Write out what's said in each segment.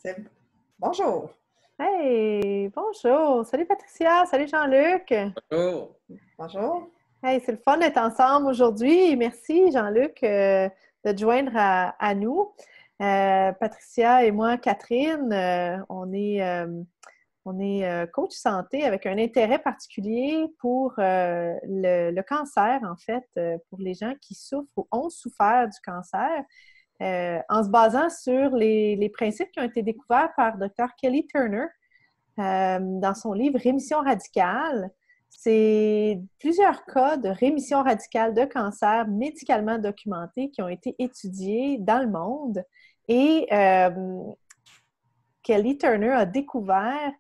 C'est... Bonjour. Hey, bonjour. Salut Patricia, salut Jean-Luc. Bonjour. Bonjour. Hey, c'est le fun d'être ensemble aujourd'hui. Merci Jean-Luc de te joindre à nous. Patricia et moi, Catherine, on est coach santé avec un intérêt particulier pour le cancer, en fait, pour les gens qui souffrent ou ont souffert du cancer. En se basant sur les principes qui ont été découverts par Dr. Kelly Turner dans son livre Rémission radicale. C'est plusieurs cas de rémission radicale de cancer médicalement documentés qui ont été étudiés dans le monde. Et Kelly Turner a découvert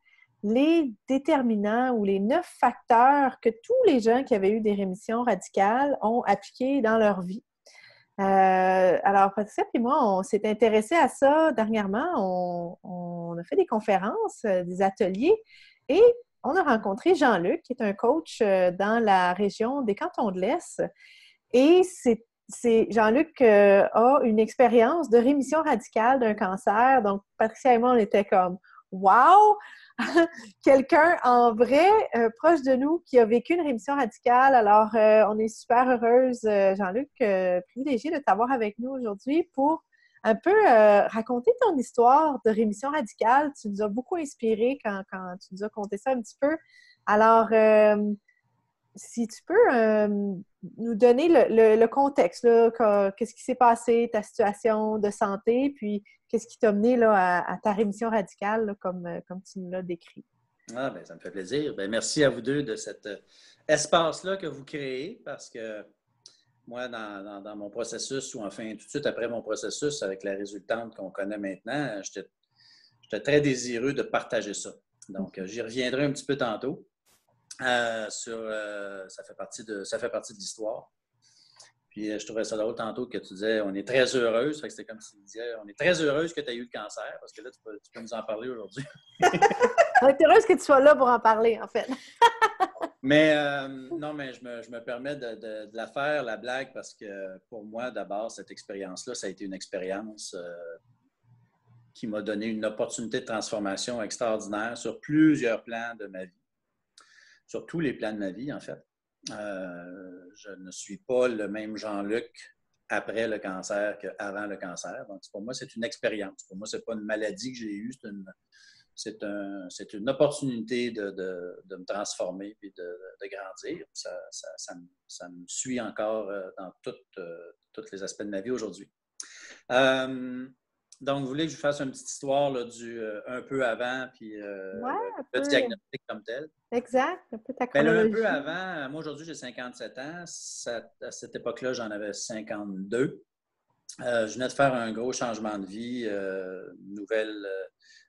les déterminants ou les 9 facteurs que tous les gens qui avaient eu des rémissions radicales ont appliqués dans leur vie. Alors, Patricia et moi, on s'est intéressés à ça dernièrement. On a fait des conférences, des ateliers et on a rencontré Jean-Luc, qui est un coach dans la région des Cantons de l'Est. Et Jean-Luc a une expérience de rémission radicale d'un cancer. Donc, Patricia et moi, on était comme « Wow! » Quelqu'un en vrai, proche de nous, qui a vécu une rémission radicale. Alors, on est super heureuse, Jean-Luc, privilégié de t'avoir avec nous aujourd'hui pour un peu raconter ton histoire de rémission radicale. Tu nous as beaucoup inspirés quand tu nous as conté ça un petit peu. Alors, si tu peux nous donner le contexte, qu'est-ce qui s'est passé, ta situation de santé, puis qu'est-ce qui t'a mené là, à ta rémission radicale, là, comme tu nous l'as décrit. Ah, bien, ça me fait plaisir. Bien, merci à vous deux de cet espace-là que vous créez, parce que moi, dans mon processus, ou enfin tout de suite après mon processus avec la résultante qu'on connaît maintenant, j'étais très désireux de partager ça. Donc, j'y reviendrai un petit peu tantôt. Ça fait partie de l'histoire. Puis, je trouvais ça drôle tantôt que tu disais, on est très heureuse. Fait que c'était comme si tu disais, on est très heureuse que tu aies eu le cancer, parce que là, tu peux nous en parler aujourd'hui. On est heureuse que tu sois là pour en parler, en fait. Mais non, mais je me permets de la faire, la blague, parce que pour moi, d'abord, cette expérience-là, ça a été une expérience qui m'a donné une opportunité de transformation extraordinaire sur plusieurs plans de ma vie. Sur tous les plans de ma vie, en fait. Je ne suis pas le même Jean-Luc après le cancer qu'avant le cancer. Donc, pour moi, c'est une expérience. Pour moi, ce n'est pas une maladie que j'ai eue, c'est une opportunité de me transformer et de grandir. Ça me suit encore dans tous les aspects de ma vie aujourd'hui. Donc, vous voulez que je vous fasse une petite histoire là, un peu avant, puis le diagnostic comme tel? Exact, un peu ta chronologie. chronologie. Un peu avant, moi aujourd'hui j'ai 57 ans, à cette époque-là j'en avais 52. Je venais de faire un gros changement de vie,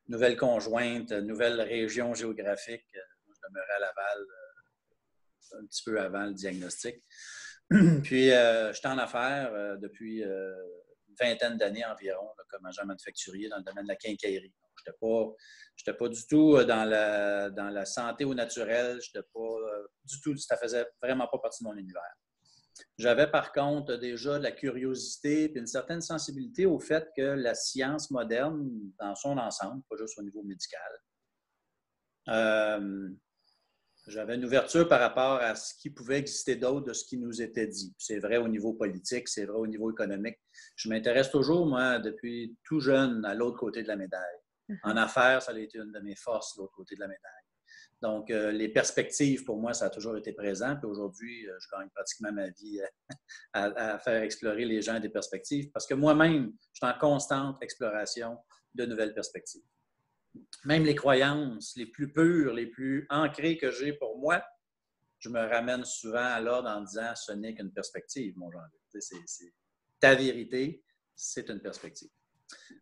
nouvelle conjointe, nouvelle région géographique. Je demeurais à Laval un petit peu avant le diagnostic. Puis j'étais en affaires depuis une vingtaine d'années environ, là, comme agent manufacturier dans le domaine de la quincaillerie. Je n'étais pas du tout dans la santé au naturel. Je n'étais pas du tout, ça faisait vraiment pas partie de mon univers. J'avais par contre déjà de la curiosité et une certaine sensibilité au fait que la science moderne, dans son ensemble, pas juste au niveau médical, j'avais une ouverture par rapport à ce qui pouvait exister d'autre de ce qui nous était dit. C'est vrai au niveau politique, c'est vrai au niveau économique. Je m'intéresse toujours, moi, depuis tout jeune, à l'autre côté de la médaille. En affaires, ça a été une de mes forces, l'autre côté de la médaille. Donc, les perspectives, pour moi, ça a toujours été présent. Puis aujourd'hui, je gagne pratiquement ma vie à faire explorer les gens des perspectives parce que moi-même, je suis en constante exploration de nouvelles perspectives. Même les croyances les plus pures, les plus ancrées que j'ai pour moi, je me ramène souvent à l'ordre en disant « ce n'est qu'une perspective, mon Jean-Luc. Ta vérité, c'est une perspective. »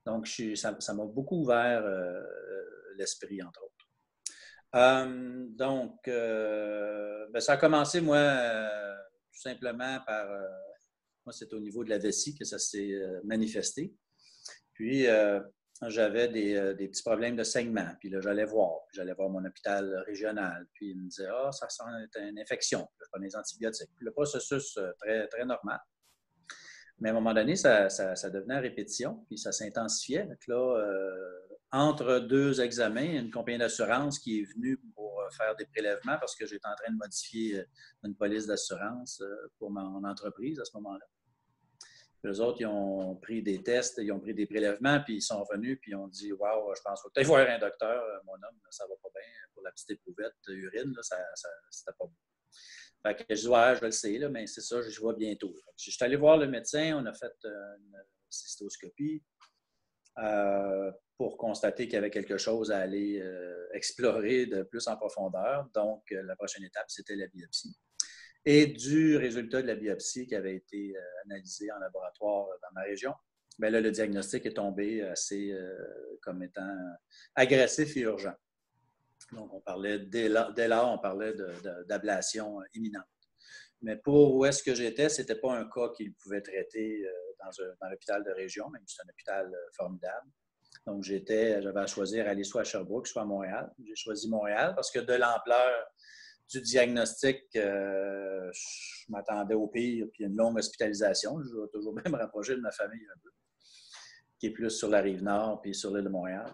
Donc, ça m'a beaucoup ouvert l'esprit, entre autres. Ça a commencé, moi, tout simplement par... moi, c'est au niveau de la vessie que ça s'est manifesté. Puis, j'avais des petits problèmes de saignement. Puis là, j'allais voir mon hôpital régional. Puis, il me disait « Ah, ça sent une infection. » Je prenais des antibiotiques. Puis, le processus très, très normal. Mais à un moment donné, ça devenait à répétition. Puis, ça s'intensifiait. Donc là, entre deux examens, une compagnie d'assurance qui est venue pour faire des prélèvements parce que j'étais en train de modifier une police d'assurance pour mon entreprise à ce moment-là. Eux autres, ils ont pris des tests, ils ont pris des prélèvements, puis ils sont revenus, puis ils ont dit « Wow, je pense qu'il faut peut-être voir un docteur, mon homme, ça va pas bien. Pour la petite éprouvette urine, là, c'était pas bon. » Fait que je dis « Ouais, je le sais, là, mais c'est ça, je vois bientôt. » Je suis allé voir le médecin, on a fait une cystoscopie pour constater qu'il y avait quelque chose à aller explorer de plus en profondeur. Donc, la prochaine étape, c'était la biopsie. Et du résultat de la biopsie qui avait été analysé en laboratoire dans ma région, bien là, le diagnostic est tombé assez comme étant agressif et urgent. Donc, on parlait dès là, on parlait d'ablation imminente. Mais pour où est-ce que j'étais, ce n'était pas un cas qu'il pouvait traiter dans l'hôpital de région, même si c'est un hôpital formidable. Donc, j'avais à choisir aller soit à Sherbrooke, soit à Montréal. J'ai choisi Montréal parce que de l'ampleur du diagnostic, je m'attendais au pire, puis une longue hospitalisation. Je vais toujours bien me rapprocher de ma famille un peu, qui est plus sur la Rive-Nord puis sur l'île de Montréal.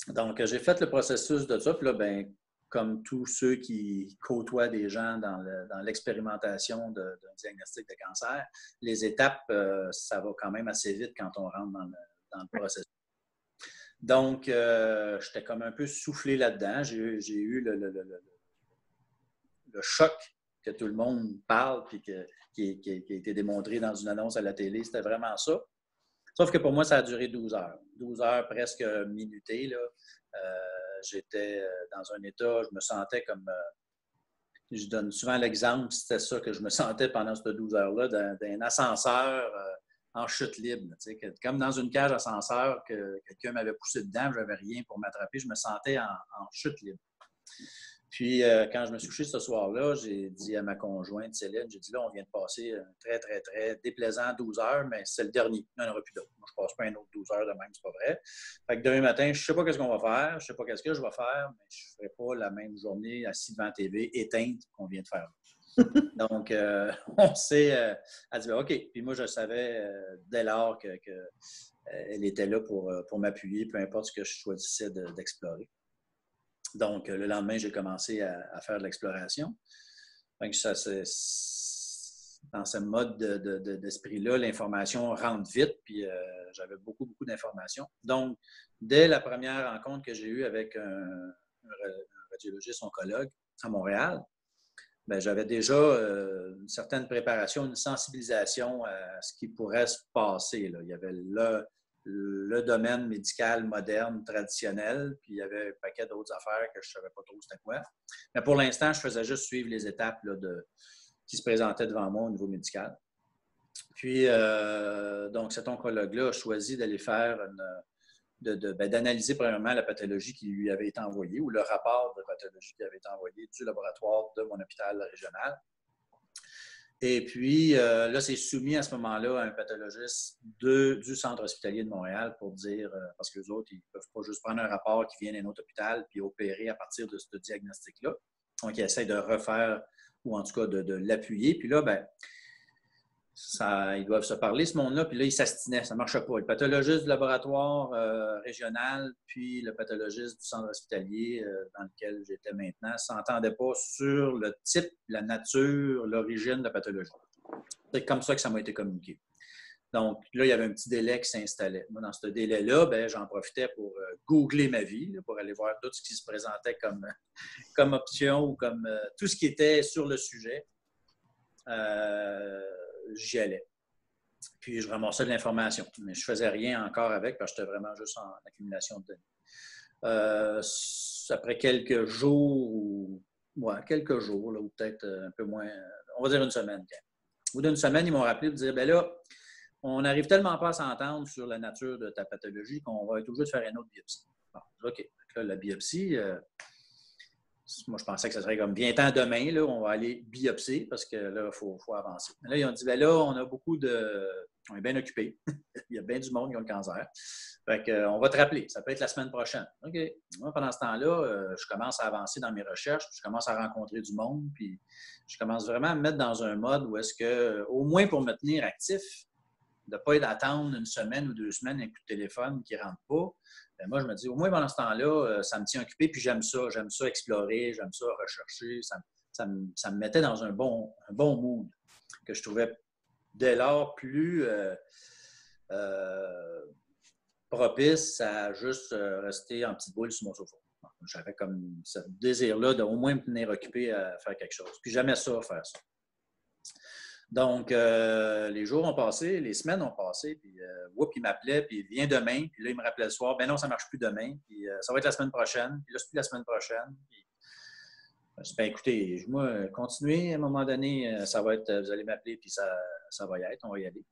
Donc, j'ai fait le processus de ça. Puis là, bien, comme tous ceux qui côtoient des gens dans l'expérimentation d'un diagnostic de cancer, les étapes, ça va quand même assez vite quand on rentre dans le processus. Donc, j'étais comme un peu soufflé là-dedans. J'ai eu le choc que tout le monde parle puis qui a été démontré dans une annonce à la télé. C'était vraiment ça. Sauf que pour moi, ça a duré 12 heures. 12 heures presque minutées, là. J'étais dans un état, je me sentais comme... je donne souvent l'exemple, c'était ça que je me sentais pendant ces 12 heures-là, d'un ascenseur en chute libre. Tu sais, comme dans une cage ascenseur que quelqu'un m'avait poussé dedans, je n'avais rien pour m'attraper, je me sentais en chute libre. Puis, quand je me suis couché ce soir-là, j'ai dit à ma conjointe, Céline, j'ai dit là, on vient de passer un très, très, très déplaisant 12 heures, mais c'est le dernier. Il n'y en aura plus d'autres. Moi, je ne passe pas un autre 12 heures de même, c'est pas vrai. Fait que demain matin, je ne sais pas qu'est-ce qu'on va faire, je ne sais pas qu'est-ce que je vais faire, mais je ne ferai pas la même journée assis devant la TV éteinte qu'on vient de faire. Donc, on s'est... elle dit, OK. Puis moi, je savais dès lors qu'elle était là pour m'appuyer, peu importe ce que je choisissais d'explorer. Donc, le lendemain, j'ai commencé à faire de l'exploration. Donc, ça, dans ce mode d'esprit-là, l'information rentre vite, puis j'avais beaucoup, beaucoup d'informations. Donc, dès la première rencontre que j'ai eue avec un radiologiste oncologue à Montréal, bien, j'avais déjà une certaine préparation, une sensibilisation à ce qui pourrait se passer, là. Il y avait le domaine médical moderne, traditionnel, puis il y avait un paquet d'autres affaires que je ne savais pas trop c'était quoi. Mais pour l'instant, je faisais juste suivre les étapes là, qui se présentaient devant moi au niveau médical. Puis, donc, cet oncologue-là a choisi d'aller faire d'analyser premièrement la pathologie qui lui avait été envoyée ou le rapport de pathologie qui avait été envoyé du laboratoire de mon hôpital régional. Et puis, là, c'est soumis à ce moment-là à un pathologiste du centre hospitalier de Montréal pour dire, parce qu'eux autres, ils ne peuvent pas juste prendre un rapport qui vient d'un autre hôpital puis opérer à partir de ce diagnostic-là. Donc, ils essaient de refaire, ou en tout cas de l'appuyer. Puis là, bien, ils doivent se parler, ce monde-là, puis là, ils s'astinaient, ça ne marchait pas. Le pathologiste du laboratoire régional, puis le pathologiste du centre hospitalier dans lequel j'étais maintenant, ne s'entendaient pas sur le type, la nature, l'origine de la pathologie. C'est comme ça que ça m'a été communiqué. Donc, là, il y avait un petit délai qui s'installait. Moi, dans ce délai-là, bien, j'en profitais pour googler ma vie, là, pour aller voir tout ce qui se présentait comme option ou comme tout ce qui était sur le sujet. J'y allais. Puis, je ramassais de l'information. Mais je ne faisais rien encore avec parce que j'étais vraiment juste en accumulation de données. Après quelques jours, là, ou peut-être un peu moins, on va dire une semaine. Au bout d'une semaine, ils m'ont rappelé pour dire, bien là, on n'arrive tellement pas à s'entendre sur la nature de ta pathologie qu'on va être obligé de faire une autre biopsie. Bon, OK. Là, la biopsie... moi, je pensais que ça serait comme bien temps demain, là, on va aller biopsier parce que là, il faut avancer. Là, ils ont dit, bien là, on a beaucoup de... On est bien occupés. Il y a bien du monde qui ont le cancer. Fait qu'on va te rappeler. Ça peut être la semaine prochaine. OK. Moi, pendant ce temps-là, je commence à avancer dans mes recherches, puis je commence à rencontrer du monde, puis je commence vraiment à me mettre dans un mode où est-ce que, au moins pour me tenir actif, de ne pas attendre une semaine ou 2 semaines un coup de téléphone qui ne rentre pas. Ben moi, je me dis, au moins pendant ce temps-là, ça me tient occupé, puis j'aime ça explorer, j'aime ça rechercher, ça me mettait dans un bon mood que je trouvais dès lors plus propice à juste rester en petite boule sur mon sofa. J'avais comme ce désir-là d'au moins me tenir occupé à faire quelque chose. Puis j'aimais ça, faire ça. Donc, les jours ont passé, les semaines ont passé, puis il m'appelait, puis viens demain. Puis là, il me rappelait le soir, ben non, ça ne marche plus demain, puis ça va être la semaine prochaine. Puis là, c'est plus la semaine prochaine. Puis, je dis, ben écoutez, moi, continuez, à un moment donné, ça va être, vous allez m'appeler, puis ça va y être, on va y aller.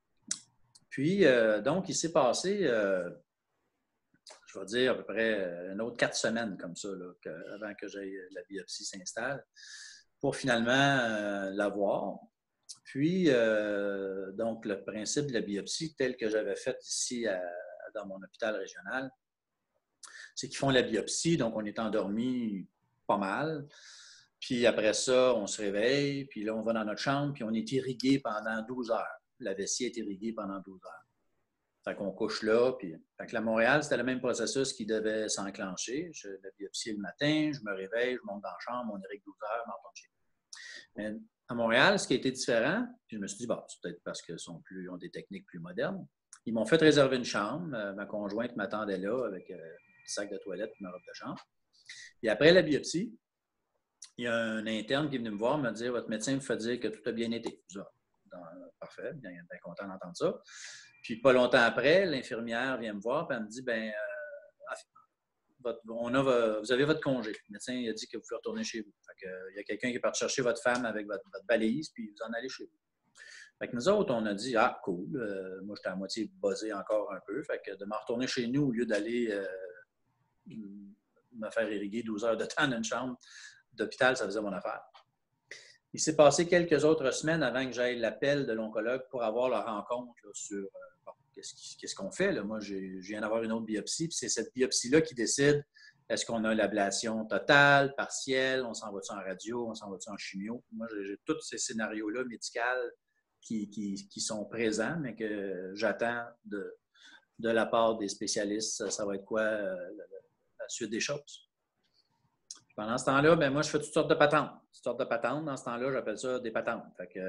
Puis, donc, il s'est passé, je vais dire, à peu près une autre 4 semaines comme ça, là, avant que la biopsie s'installe, pour finalement l'avoir. Puis, donc, le principe de la biopsie, tel que j'avais fait ici dans mon hôpital régional, c'est qu'ils font la biopsie, donc on est endormi pas mal. Puis après ça, on se réveille, puis là, on va dans notre chambre, puis on est irrigué pendant 12 heures. La vessie est irriguée pendant 12 heures. Fait qu'on couche là, puis... Fait que à Montréal, c'était le même processus qui devait s'enclencher. La biopsie le matin, je me réveille, je monte dans la chambre, on irrigue 12 heures, on retourne chez nous. Mais à Montréal, ce qui a été différent, puis je me suis dit, bon, c'est peut-être parce qu'ils ont des techniques plus modernes. Ils m'ont fait réserver une chambre. Ma conjointe m'attendait là avec un sac de toilette et ma robe de chambre. Puis après la biopsie, il y a un interne qui est venu me voir, me dire, votre médecin me fait dire que tout a bien été. Parfait, bien content d'entendre ça. Puis pas longtemps après, l'infirmière vient me voir et elle me dit, vous avez votre congé. Le médecin a dit que vous pouvez retourner chez vous. Fait que, il y a quelqu'un qui est parti chercher votre femme avec votre valise, puis vous en allez chez vous. Fait que nous autres, on a dit, ah, cool. Moi, j'étais à moitié buzzé encore un peu. Fait que de me retourner chez nous au lieu d'aller me faire irriguer 12 heures de temps dans une chambre d'hôpital, ça faisait mon affaire. Il s'est passé quelques autres semaines avant que j'aille l'appel de l'oncologue pour avoir la rencontre là, sur qu'est-ce qu'on fait. Là? Moi, je viens d'avoir une autre biopsie, puis c'est cette biopsie-là qui décide est-ce qu'on a l'ablation totale, partielle, on s'en va-tu en radio, on s'en va-tu en chimio. Moi, j'ai tous ces scénarios-là médicaux qui sont présents, mais que j'attends de la part des spécialistes. Ça va être quoi la suite des choses. Pendant ce temps-là, moi, je fais toutes sortes de patentes. Dans ce temps-là, j'appelle ça des patentes. Fait que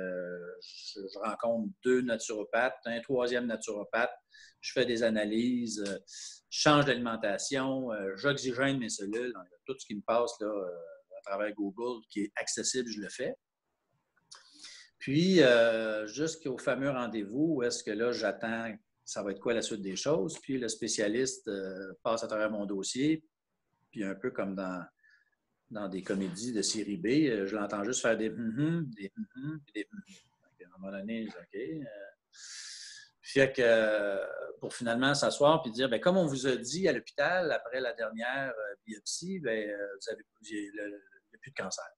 je rencontre 2 naturopathes, un 3e naturopathe. Je fais des analyses, je change d'alimentation, j'oxygène mes cellules. Donc, tout ce qui me passe là, à travers Google, qui est accessible, je le fais. Puis, jusqu'au fameux rendez-vous où est-ce que là, j'attends, ça va être quoi la suite des choses. Puis, le spécialiste passe à travers mon dossier. Puis, un peu comme dans des comédies de série B, je l'entends juste faire des des puis des À un moment donné, je dis OK. Fait que pour finalement s'asseoir et dire, comme on vous a dit à l'hôpital, après la dernière biopsie, vous avez plus de cancer.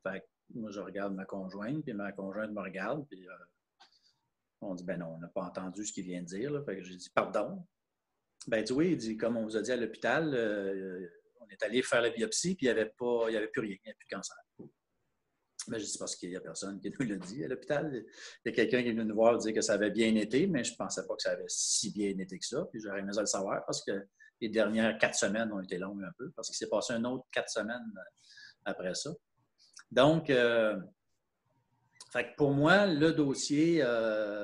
Fait que moi, je regarde ma conjointe, puis ma conjointe me regarde, puis on dit, non, on n'a pas entendu ce qu'il vient de dire. Là. Fait que j'ai dit, pardon. Il dit, oui, il dit, comme on vous a dit à l'hôpital, on est allé faire la biopsie, puis il n'y avait plus rien, il n'y avait plus de cancer. Je dis parce qu'il n'y a personne qui nous l'a dit à l'hôpital. Il y a quelqu'un qui est venu nous voir dire que ça avait bien été, mais je ne pensais pas que ça avait si bien été que ça. Puis j'aurais aimé ça le savoir parce que les dernières 4 semaines ont été longues un peu, parce qu'il s'est passé un autre 4 semaines après ça. Donc, fait que pour moi, le dossier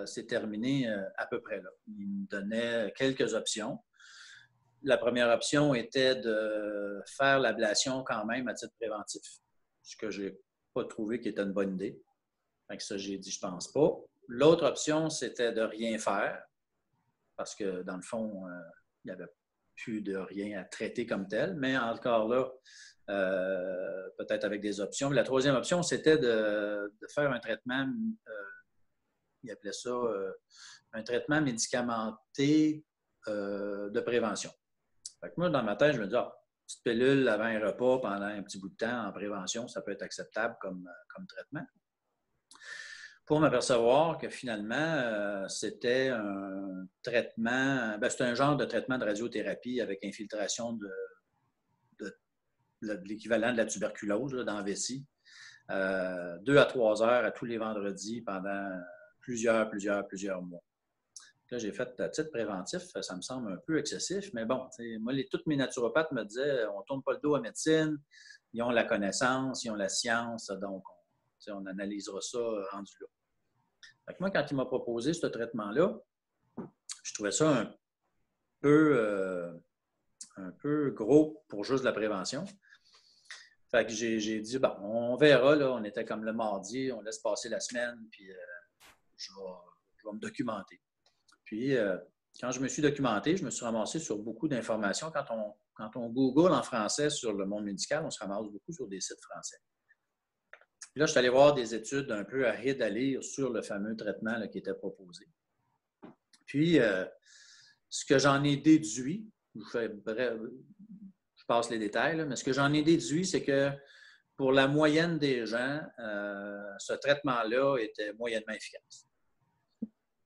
s'est terminé à peu près là. Il me donnait quelques options. La première option était de faire l'ablation quand même à titre préventif, ce que je n'ai pas trouvé qui était une bonne idée. Fait que ça, j'ai dit, je ne pense pas. L'autre option, c'était de rien faire, parce que dans le fond, il n'y avait plus de rien à traiter comme tel, mais encore là, peut-être avec des options. La troisième option, c'était de faire un traitement, il appelait ça un traitement médicamenté de prévention. Fait que moi, dans ma tête, je me dis, petite pilule avant un repas pendant un petit bout de temps en prévention, ça peut être acceptable comme traitement. Pour m'apercevoir que finalement, c'était un traitement, c'était un genre de traitement de radiothérapie avec infiltration de l'équivalent de la tuberculose là, dans la vessie. 2 à 3 heures à tous les vendredis pendant plusieurs mois. Là, j'ai fait à titre préventif, ça me semble un peu excessif, mais bon, moi, tous mes naturopathes me disaient on ne tourne pas le dos à médecine, ils ont la connaissance, ils ont la science, donc on analysera ça rendu là. Fait que moi, quand il m'a proposé ce traitement-là, je trouvais ça un peu gros pour juste la prévention. Fait que j'ai dit, bon, on verra, là, on était comme le mardi, on laisse passer la semaine, puis je vais me documenter. Puis, quand je me suis documenté, je me suis ramassé sur beaucoup d'informations. Quand on Google en français sur le monde médical, on se ramasse beaucoup sur des sites français. Puis là, je suis allé voir des études un peu arides à lire sur le fameux traitement là, qui était proposé. Puis, ce que j'en ai déduit, je passe les détails, là, mais ce que j'en ai déduit, c'est que pour la moyenne des gens, ce traitement-là était moyennement efficace.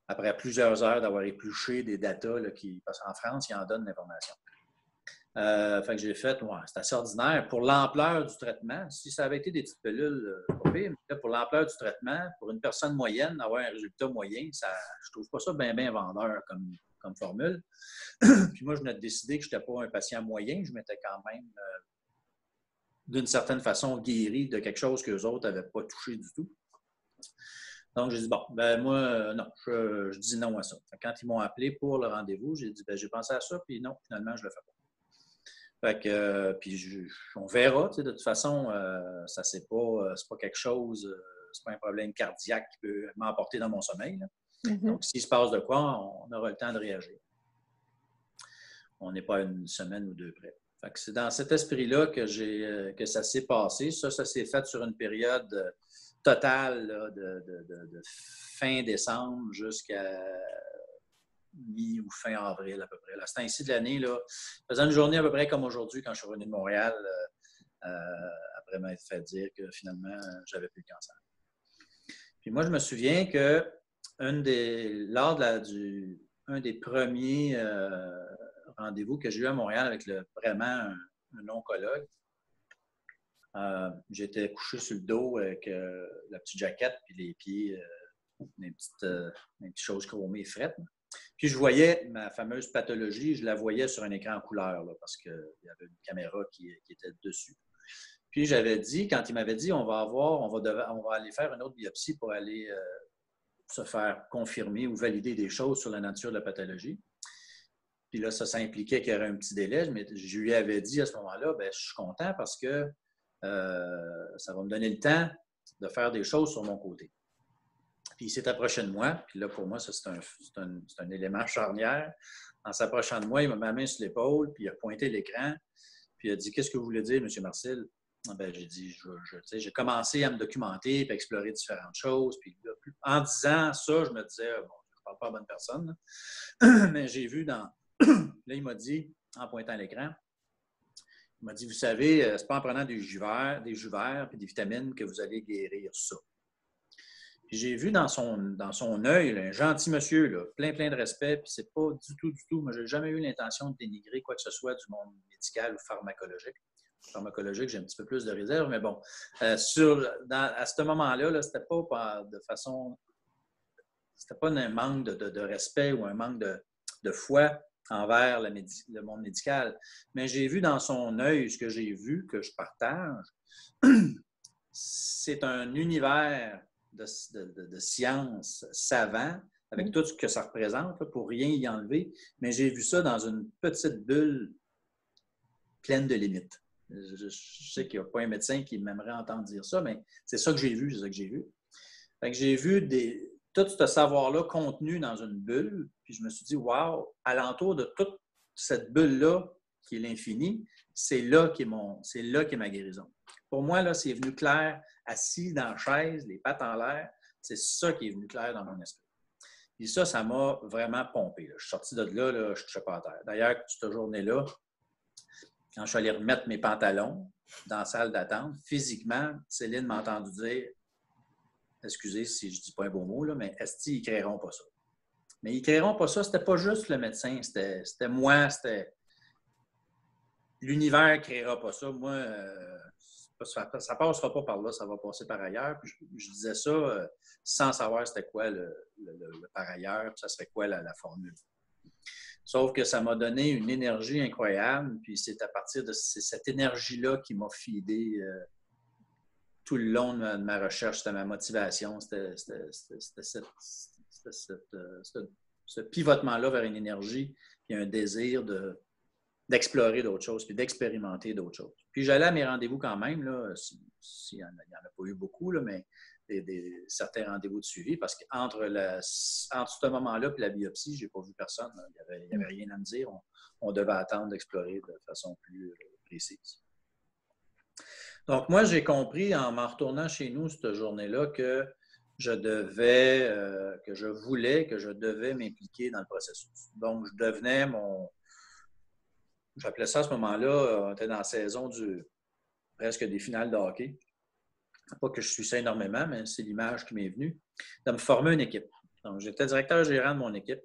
Après plusieurs heures d'avoir épluché des datas, parce qu'en France, ils en donnent l'information. Fait que j'ai fait, c'est assez ordinaire. Pour l'ampleur du traitement, si ça avait été des petites pilules, pas pire, mais pour l'ampleur du traitement, pour une personne moyenne, avoir un résultat moyen, je trouve pas ça bien vendeur comme formule. Puis moi, je venais de décider que je n'étais pas un patient moyen, je m'étais quand même, d'une certaine façon, guéri de quelque chose qu'eux autres n'avaient pas touché du tout. Donc, j'ai dit, bon, moi, non, je dis non à ça. Quand ils m'ont appelé pour le rendez-vous, j'ai dit, j'ai pensé à ça, puis non, finalement, je ne le fais pas. Fait que, puis on verra, de toute façon, ça c'est pas quelque chose, c'est pas un problème cardiaque qui peut m'emporter dans mon sommeil. Donc, s'il se passe de quoi, on aura le temps de réagir. On n'est pas une semaine ou deux près. Fait que c'est dans cet esprit-là que ça s'est passé. Ça s'est fait sur une période totale là, de fin décembre jusqu'à mi ou fin avril à peu près. Là, c'est ainsi de l'année. Là, faisant une journée à peu près comme aujourd'hui quand je suis revenu de Montréal après m'être fait dire que finalement, j'avais plus le cancer. Puis moi, je me souviens que lors un des premiers rendez-vous que j'ai eu à Montréal avec vraiment un oncologue, j'étais couché sur le dos avec la petite jaquette puis les pieds, des petites choses chromées frettes. Puis je voyais ma fameuse pathologie, je la voyais sur un écran en couleur là, parce qu'il y avait une caméra qui était dessus. Puis j'avais dit, quand il m'avait dit on va aller faire une autre biopsie pour aller se faire confirmer ou valider des choses sur la nature de la pathologie. Puis là, ça impliquait qu'il y aurait un petit délai, mais je lui avais dit à ce moment-là, je suis content parce que ça va me donner le temps de faire des choses sur mon côté. Puis il s'est approché de moi, puis là, pour moi, ça, c'est un élément charnière. En s'approchant de moi, il m'a mis la main sur l'épaule, puis il a pointé l'écran, puis il a dit « Qu'est-ce que vous voulez dire, M. Marcel? » J'ai dit j'ai commencé à me documenter puis à explorer différentes choses. Puis là, en disant ça, je me disais, bon, je ne parle pas à bonne personne, mais j'ai vu là, il m'a dit, en pointant l'écran, il m'a dit, vous savez, c'est pas en prenant des jus verts et des vitamines que vous allez guérir ça. Puis j'ai vu dans son œil, là, un gentil monsieur, là, plein de respect, puis c'est pas du tout, moi, j'ai jamais eu l'intention de dénigrer quoi que ce soit du monde médical ou pharmacologique. Pharmacologique, j'ai un petit peu plus de réserve, mais bon, à ce moment-là, là, c'était pas de façon, c'était pas un manque de respect ou un manque de foi envers le monde médical. Mais j'ai vu dans son œil, ce que j'ai vu, que je partage, c'est un univers de science savant, avec tout ce que ça représente, là, pour rien y enlever, mais j'ai vu ça dans une petite bulle pleine de limites. Je sais qu'il n'y a pas un médecin qui m'aimerait entendre dire ça, mais c'est ça que j'ai vu, Fait que j'ai vu tout ce savoir-là contenu dans une bulle, puis je me suis dit, wow, alentour de toute cette bulle-là, qui est l'infini, c'est là qu'est ma guérison. Pour moi, là, c'est venu clair, assis dans la chaise, les pattes en l'air, c'est ça qui est venu clair dans mon esprit. Puis ça m'a vraiment pompé. Là. Je suis sorti de là, je ne touchais pas à terre. D'ailleurs, cette journée-là, quand je suis allé remettre mes pantalons dans la salle d'attente, physiquement, Céline m'a entendu dire, excusez si je ne dis pas un beau mot, là, mais esti, ils ne créeront pas ça. Mais ils ne créeront pas ça, c'était pas juste le médecin, c'était moi, c'était l'univers ne créera pas ça. Moi, Ça ne passera pas par là, ça va passer par ailleurs. Puis je disais ça sans savoir c'était quoi le par ailleurs, puis ça serait quoi la formule. Sauf que ça m'a donné une énergie incroyable, puis c'est à partir de cette énergie-là qui m'a fidé tout le long de ma recherche. C'était ma motivation, c'était ce pivotement-là vers une énergie, puis un désir d'explorer d'autres choses, puis d'expérimenter d'autres choses. Puis j'allais à mes rendez-vous quand même, là, s'il n'y en a pas eu beaucoup, là, mais certains rendez-vous de suivi, parce qu'entre ce moment-là et la biopsie, je n'ai pas vu personne. Il n'y avait rien à me dire. On devait attendre d'explorer de façon plus précise. Donc, moi, j'ai compris en m'en retournant chez nous cette journée-là que je devais m'impliquer dans le processus. Donc, je devenais j'appelais ça à ce moment-là, on était dans la saison presque des finales de hockey. Pas que je suis ça énormément, mais c'est l'image qui m'est venue, de me former une équipe. Donc, j'étais directeur gérant de mon équipe.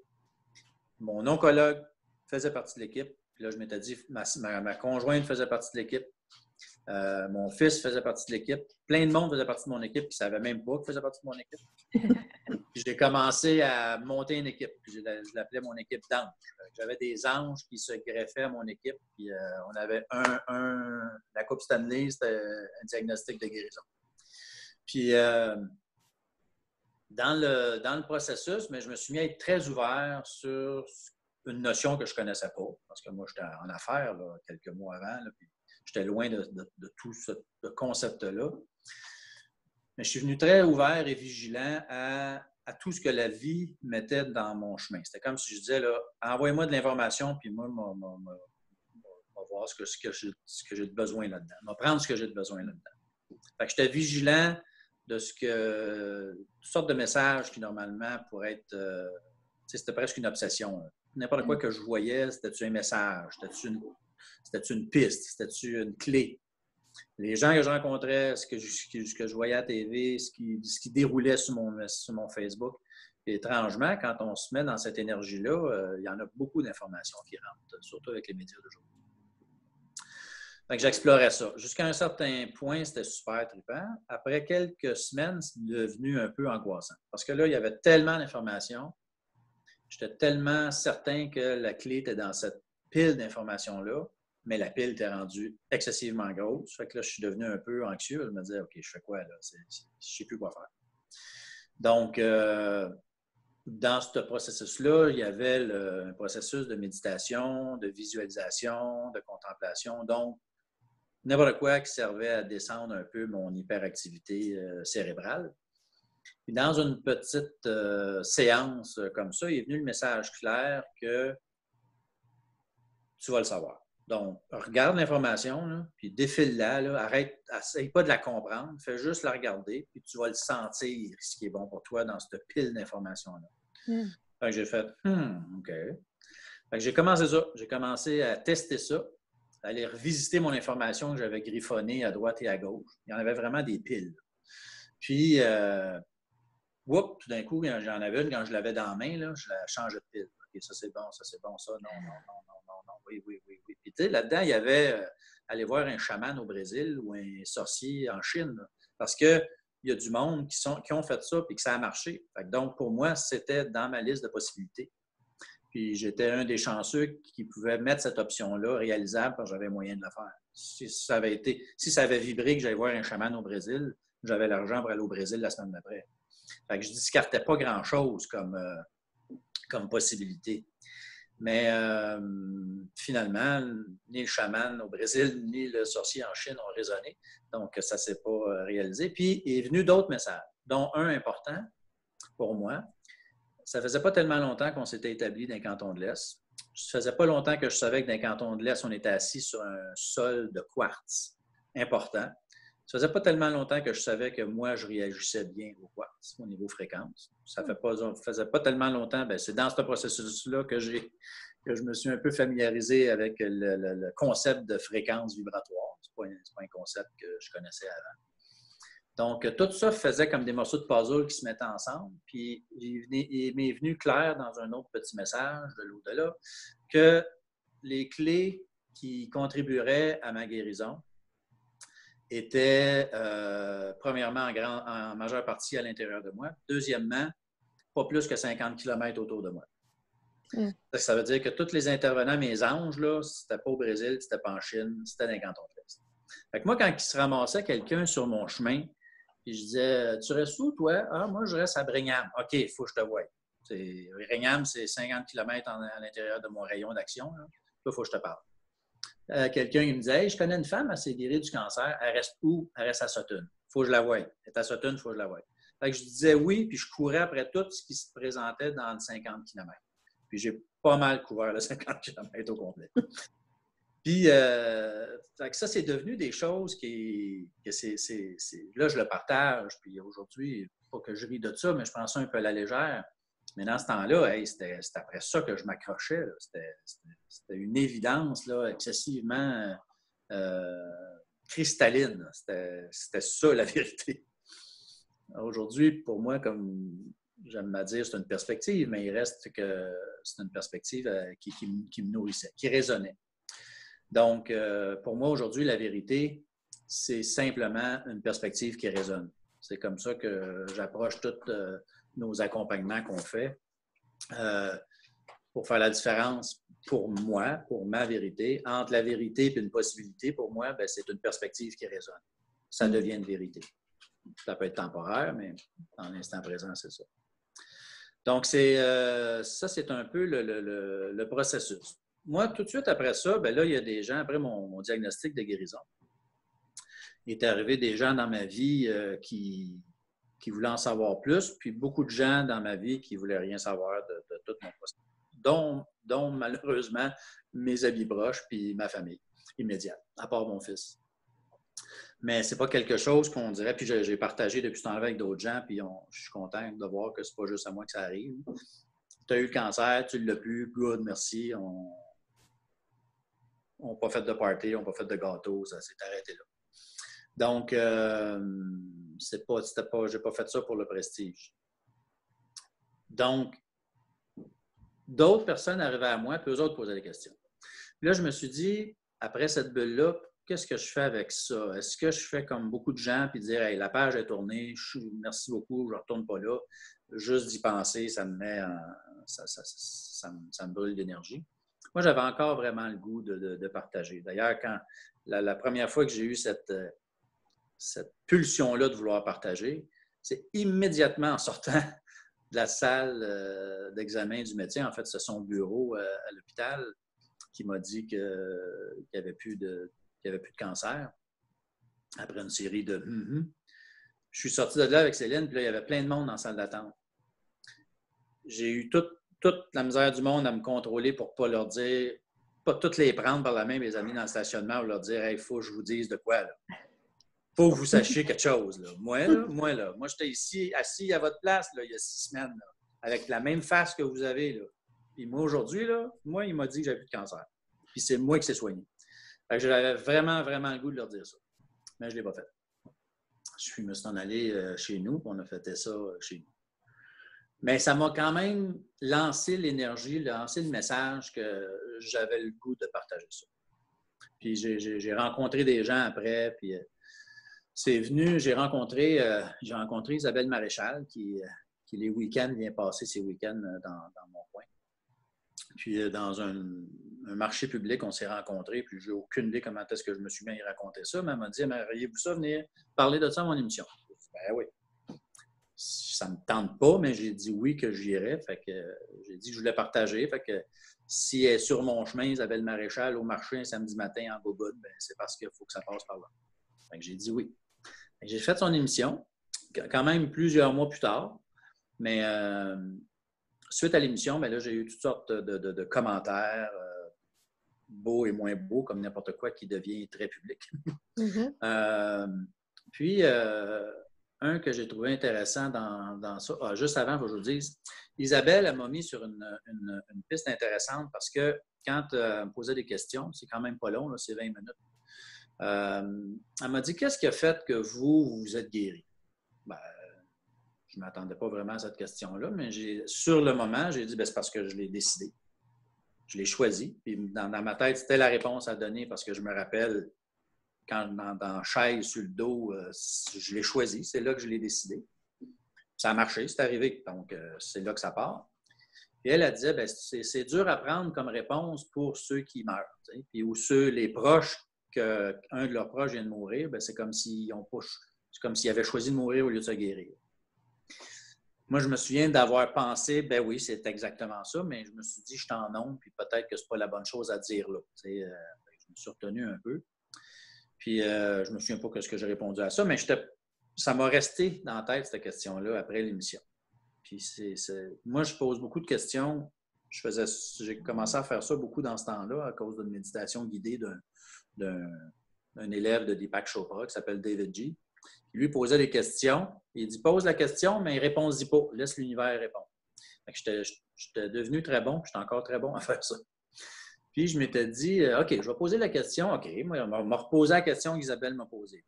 Mon oncologue faisait partie de l'équipe. Puis là, je m'étais dit, ma conjointe faisait partie de l'équipe. Mon fils faisait partie de l'équipe. Plein de monde faisait partie de mon équipe qui ne savait même pas qu'il faisait partie de mon équipe. Puis j'ai commencé à monter une équipe. Puis je l'appelais mon équipe d'anges. J'avais des anges qui se greffaient à mon équipe. Puis on avait la Coupe Stanley, c'était un diagnostic de guérison. Puis dans le processus, mais je me suis mis à être très ouvert sur une notion que je ne connaissais pas. Parce que moi, j'étais en affaires là, quelques mois avant. Là, puis j'étais loin de tout ce concept-là. Mais je suis venu très ouvert et vigilant à tout ce que la vie mettait dans mon chemin. C'était comme si je disais, là, envoyez-moi de l'information, puis moi, on va voir ce que j'ai de besoin là-dedans. On va prendre ce que j'ai de besoin là-dedans. Fait que j'étais vigilant de toutes sortes de messages qui, normalement, pourraient être... c'était presque une obsession. N'importe quoi que je voyais, c'était-tu un message? C'était-tu une piste? C'était-tu une clé? Les gens que je rencontrais, ce que je voyais à la TV, ce qui déroulait sur mon Facebook. Et étrangement, quand on se met dans cette énergie-là, il y en a beaucoup d'informations qui rentrent, surtout avec les médias d'aujourd'hui. Donc, j'explorais ça. Jusqu'à un certain point, c'était super trippant. Après quelques semaines, c'est devenu un peu angoissant. Parce que là, il y avait tellement d'informations. J'étais tellement certain que la clé était dans cette pile d'informations-là, mais la pile était rendue excessivement grosse. Fait que là, je suis devenu un peu anxieux. Je me disais, OK, je fais quoi là? Je ne sais plus quoi faire. Donc, dans ce processus-là, il y avait un processus de méditation, de visualisation, de contemplation. Donc, n'importe quoi qui servait à descendre un peu mon hyperactivité cérébrale. Puis dans une petite séance comme ça, il est venu le message clair que tu vas le savoir. Donc, regarde l'information, là, puis défile-la, là, arrête, essaye pas de la comprendre, fais juste la regarder, puis tu vas le sentir, ce qui est bon pour toi dans cette pile d'informations-là. Fait que j'ai fait, OK. Fait que j'ai commencé ça. J'ai commencé à tester ça, à aller revisiter mon information que j'avais griffonnée à droite et à gauche. Il y en avait vraiment des piles. Puis, tout d'un coup, j'en avais une, quand je l'avais dans la main, là, je la changeais de pile. OK, ça c'est bon, ça, non, oui. Puis, tu sais, là-dedans, il y avait aller voir un chaman au Brésil ou un sorcier en Chine. Là, parce qu'il y a du monde qui ont fait ça et que ça a marché. Fait que donc, pour moi, c'était dans ma liste de possibilités. Puis, j'étais un des chanceux qui pouvait mettre cette option-là réalisable quand j'avais moyen de la faire. Si ça avait vibré que j'allais voir un chaman au Brésil, j'avais l'argent pour aller au Brésil la semaine d'après. Fait que je ne discartais pas grand-chose comme possibilité. Mais finalement, ni le chaman au Brésil, ni le sorcier en Chine ont résonné. Donc, ça ne s'est pas réalisé. Puis, il est venu d'autres messages, dont un important pour moi. Ça ne faisait pas tellement longtemps qu'on s'était établi dans le canton de l'Est. Ça ne faisait pas longtemps que je savais que dans le canton de l'Est, on était assis sur un sol de quartz important. Ça ne faisait pas tellement longtemps que je savais que moi, je réagissais bien au quartz, au niveau fréquence. Ça ne faisait pas tellement longtemps. Bien, c'est dans ce processus-là que je me suis un peu familiarisé avec le concept de fréquence vibratoire. Ce n'est pas un concept que je connaissais avant. Donc, tout ça faisait comme des morceaux de puzzle qui se mettaient ensemble. Puis, il m'est venu clair dans un autre petit message de l'au-delà que les clés qui contribueraient à ma guérison était, premièrement, en majeure partie à l'intérieur de moi. Deuxièmement, pas plus que 50 km autour de moi. Ça veut dire que tous les intervenants, mes anges, là, c'était pas au Brésil, c'était pas en Chine, c'était dans les cantons de l'Est. Fait que moi, quand il se ramassait quelqu'un sur mon chemin, puis je disais, tu restes où, toi? Ah, moi, je reste à Brigham. OK, il faut que je te voie. Brigham, c'est 50 km à l'intérieur de mon rayon d'action. Là, il faut que je te parle. Quelqu'un qui me disait, hey, je connais une femme, elle s'est guérie du cancer. Elle reste où? Elle reste à Sutton. Il faut que je la voie. Elle est à Sutton, il faut que je la voie. Fait que je disais oui, puis je courais après tout ce qui se présentait dans le 50 km. Puis j'ai pas mal couvert le 50 km au complet. Puis ça, c'est devenu des choses là, je le partage. Puis aujourd'hui, pas que je ris de ça, mais je prends ça un peu à la légère. Mais dans ce temps-là, hey, c'était après ça que je m'accrochais. C'était une évidence là, excessivement cristalline. C'était ça, la vérité. Aujourd'hui, pour moi, comme j'aime à dire, c'est une perspective, mais il reste que c'est une perspective qui me nourrissait, qui résonnait. Donc, pour moi, aujourd'hui, la vérité, c'est simplement une perspective qui résonne. C'est comme ça que j'approche tous nos accompagnements qu'on fait pour faire la différence pour moi, pour ma vérité. Entre la vérité et une possibilité, pour moi, bien, c'est une perspective qui résonne. Ça devient une vérité. Ça peut être temporaire, mais dans l'instant présent, c'est ça. Donc, ça, c'est un peu le processus. Moi, tout de suite après ça, bien là, il y a des gens, après mon diagnostic de guérison, il est arrivé des gens dans ma vie qui voulaient en savoir plus, puis beaucoup de gens dans ma vie qui ne voulaient rien savoir de tout mon processus, dont malheureusement mes amis proches puis ma famille immédiate, à part mon fils. Mais ce n'est pas quelque chose qu'on dirait, puis j'ai partagé depuis ce temps-là avec d'autres gens, puis je suis content de voir que ce n'est pas juste à moi que ça arrive. Tu as eu le cancer, tu ne l'as plus, good, merci. On n'a pas fait de party, on n'a pas fait de gâteau, ça s'est arrêté là. Donc, je n'ai pas fait ça pour le prestige. Donc, d'autres personnes arrivaient à moi, puis eux autres posaient des questions. Puis là, je me suis dit, après cette bulle-là, qu'est-ce que je fais avec ça? Est-ce que je fais comme beaucoup de gens puis dire, hey, la page est tournée, merci beaucoup, je ne retourne pas là. Juste d'y penser, ça me met ça me brûle d'énergie. Moi, j'avais encore vraiment le goût de partager. D'ailleurs, quand la première fois que j'ai eu cette pulsion-là de vouloir partager, c'est immédiatement en sortant de la salle d'examen du médecin. En fait, c'est son bureau à l'hôpital qui m'a dit qu'il n'y avait plus de cancer après une série de Je suis sorti de là avec Céline, puis là, il y avait plein de monde dans la salle d'attente. J'ai eu toute la misère du monde à me contrôler pour ne pas leur dire, pas toutes les prendre par la main, mes amis, dans le stationnement, pour leur dire, hey, il faut que je vous dise de quoi, là. Il faut que vous sachiez quelque chose, là. Moi, j'étais ici, assis à votre place, là, il y a 6 semaines, là, avec la même face que vous avez, là. Puis moi, aujourd'hui, là, il m'a dit que j'avais plus de cancer. Puis c'est moi qui s'est soigné. Fait que j'avais vraiment, vraiment le goût de leur dire ça. Mais je ne l'ai pas fait. Je me suis en allé chez nous, puis on a fêté ça chez nous. Mais ça m'a quand même lancé l'énergie, lancé le message que j'avais le goût de partager ça. Puis j'ai rencontré des gens après, puis c'est venu, j'ai rencontré Isabelle Maréchal qui les week-ends vient passer ses week-ends dans mon coin. Puis dans un marché public, on s'est rencontrés, puis j'ai aucune idée comment est-ce que je me suis mis à y raconter ça, mais elle m'a dit, aimeriez-vous ça venir parler de ça à mon émission? J'ai dit, ben oui. Ça ne me tente pas, mais j'ai dit oui que j'irais. Fait que j'ai dit que je voulais partager. Fait que si elle est sur mon chemin, Isabelle Maréchal, au marché un samedi matin en Boboud, ben c'est parce qu'il faut que ça passe par là. Fait que j'ai dit oui. J'ai fait son émission, quand même plusieurs mois plus tard. Mais suite à l'émission, ben là, j'ai eu toutes sortes de commentaires, beaux et moins beaux, comme n'importe quoi qui devient très public. Puis, un que j'ai trouvé intéressant dans ça, juste avant que je vous dise, Isabelle, elle m'a mis sur une piste intéressante parce que quand elle me posait des questions, c'est quand même pas long, là, c'est 20 minutes, elle m'a dit, qu'est-ce qui a fait que vous êtes guéri? Ben, je ne m'attendais pas vraiment à cette question-là, mais sur le moment, j'ai dit, c'est parce que je l'ai décidé. Je l'ai choisi. Puis dans ma tête, c'était la réponse à donner parce que je me rappelle quand dans la chaise, sur le dos, je l'ai choisi. C'est là que je l'ai décidé. Ça a marché, c'est arrivé. Donc, c'est là que ça part. Puis elle disait, bien, c'est dur à prendre comme réponse pour ceux qui meurent. T'sais. Puis ou les proches, qu'un de leurs proches vient de mourir, bien, c'est comme s'ils avaient choisi de mourir au lieu de se guérir. Moi, je me souviens d'avoir pensé, ben oui, c'est exactement ça, mais je me suis dit, je suis en onde, puis peut-être que c'est pas la bonne chose à dire là. Je me suis retenu un peu. Puis, je me souviens pas ce que j'ai répondu à ça, mais ça m'a resté dans la tête, cette question-là, après l'émission. Puis, moi, je pose beaucoup de questions. J'ai commencé à faire ça beaucoup dans ce temps-là à cause d'une méditation guidée d'un élève de Deepak Chopra qui s'appelle David G. Il lui posait des questions. Il dit, pose la question, mais réponds-y pas. Laisse l'univers répondre. J'étais devenu très bon. J'étais encore très bon à faire ça. Puis, je m'étais dit, OK, je vais poser la question. OK, moi, je vais me reposer la question qu'Isabelle m'a posée.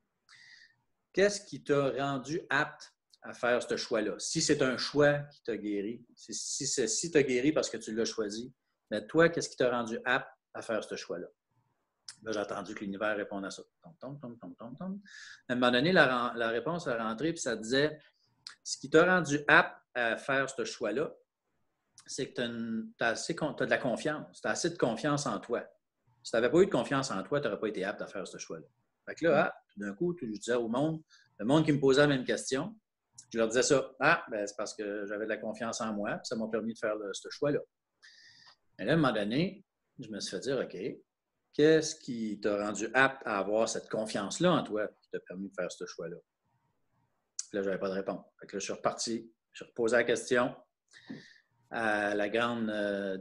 Qu'est-ce qui t'a rendu apte à faire ce choix-là? Si c'est un choix qui t'a guéri, si t'a guéri parce que tu l'as choisi, mais toi, qu'est-ce qui t'a rendu apte à faire ce choix-là? Là, j'ai attendu que l'univers réponde à ça. À un moment donné, la réponse est rentrée, puis ça disait, ce qui t'a rendu apte à faire ce choix-là, c'est que tu as de la confiance. Tu as assez de confiance en toi. Si tu n'avais pas eu de confiance en toi, tu n'aurais pas été apte à faire ce choix-là. Fait que là, tout d'un coup, je disais au monde, le monde qui me posait la même question, je leur disais ça. Ben, c'est parce que j'avais de la confiance en moi, puis ça m'a permis de faire ce choix-là. Et là, à un moment donné, je me suis fait dire, OK, qu'est-ce qui t'a rendu apte à avoir cette confiance-là en toi qui t'a permis de faire ce choix-là? Puis là, je n'avais pas de réponse. Fait que là, je suis reparti, je reposé la question à la grande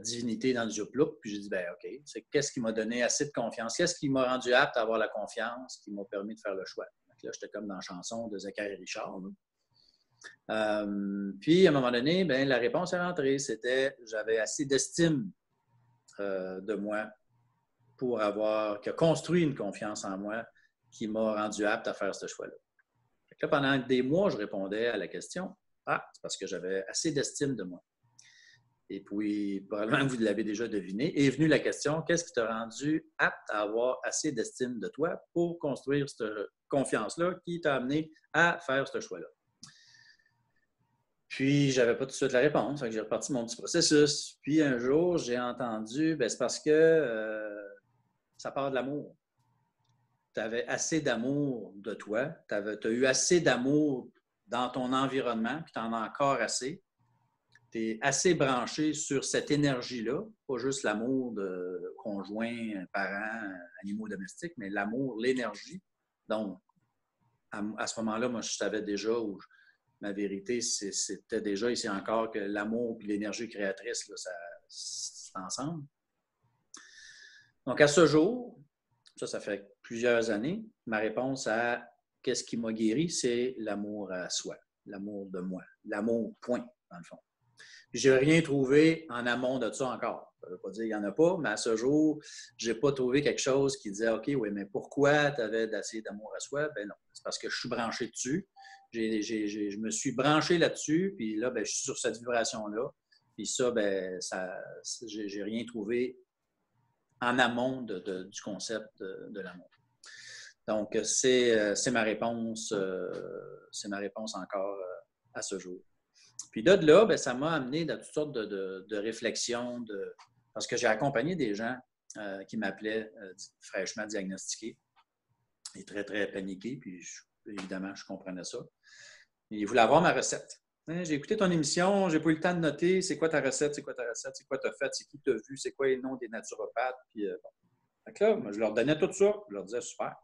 divinité dans le Dioploup, puis j'ai dit, ben OK, c'est qu'est-ce qui m'a donné assez de confiance? Qu'est-ce qui m'a rendu apte à avoir la confiance qui m'a permis de faire le choix? Donc là, j'étais comme dans la chanson de Zachary Richard. Puis, à un moment donné, ben, la réponse est rentrée. C'était, j'avais assez d'estime de moi pour qui a construit une confiance en moi qui m'a rendu apte à faire ce choix-là. Fait que là, pendant des mois, je répondais à la question, c'est parce que j'avais assez d'estime de moi. Et puis, probablement que vous l'avez déjà deviné, est venue la question, qu'est-ce qui t'a rendu apte à avoir assez d'estime de toi pour construire cette confiance-là qui t'a amené à faire ce choix-là? Puis, je n'avais pas tout de suite la réponse, donc j'ai reparti mon petit processus. Puis, un jour, j'ai entendu, c'est parce que ça part de l'amour. Tu avais assez d'amour de toi, tu as eu assez d'amour dans ton environnement, puis tu en as encore assez. Tu es assez branché sur cette énergie-là, pas juste l'amour de conjoint, parents, animaux domestiques, mais l'amour, l'énergie. Donc, à ce moment-là, moi, je savais déjà où ma vérité, c'était déjà ici encore que l'amour et l'énergie créatrice, là, c'est ensemble. Donc, à ce jour, ça fait plusieurs années, ma réponse à qu'est-ce qui m'a guéri, c'est l'amour à soi, l'amour de moi, l'amour point, dans le fond. Je n'ai rien trouvé en amont de ça encore. Ça ne veut pas dire qu'il n'y en a pas, mais à ce jour, je n'ai pas trouvé quelque chose qui disait, OK, oui, mais pourquoi tu avais assez d'amour à soi? Ben non, c'est parce que je suis branché dessus. Je me suis branché là-dessus, puis là, ben, je suis sur cette vibration-là. Puis ça, ben, je n'ai rien trouvé en amont du concept de l'amour. Donc, c'est ma réponse encore à ce jour. Puis de là, bien, ça m'a amené dans toutes sortes de réflexions, parce que j'ai accompagné des gens qui m'appelaient fraîchement diagnostiqués et très, très paniqués, puis évidemment, je comprenais ça. Ils voulaient avoir ma recette. J'ai écouté ton émission, j'ai pas eu le temps de noter c'est quoi ta recette, c'est quoi tu as fait, c'est qui t'as vu, c'est quoi les noms des naturopathes, puis bon. Fait que là, moi, je leur donnais tout ça, je leur disais super.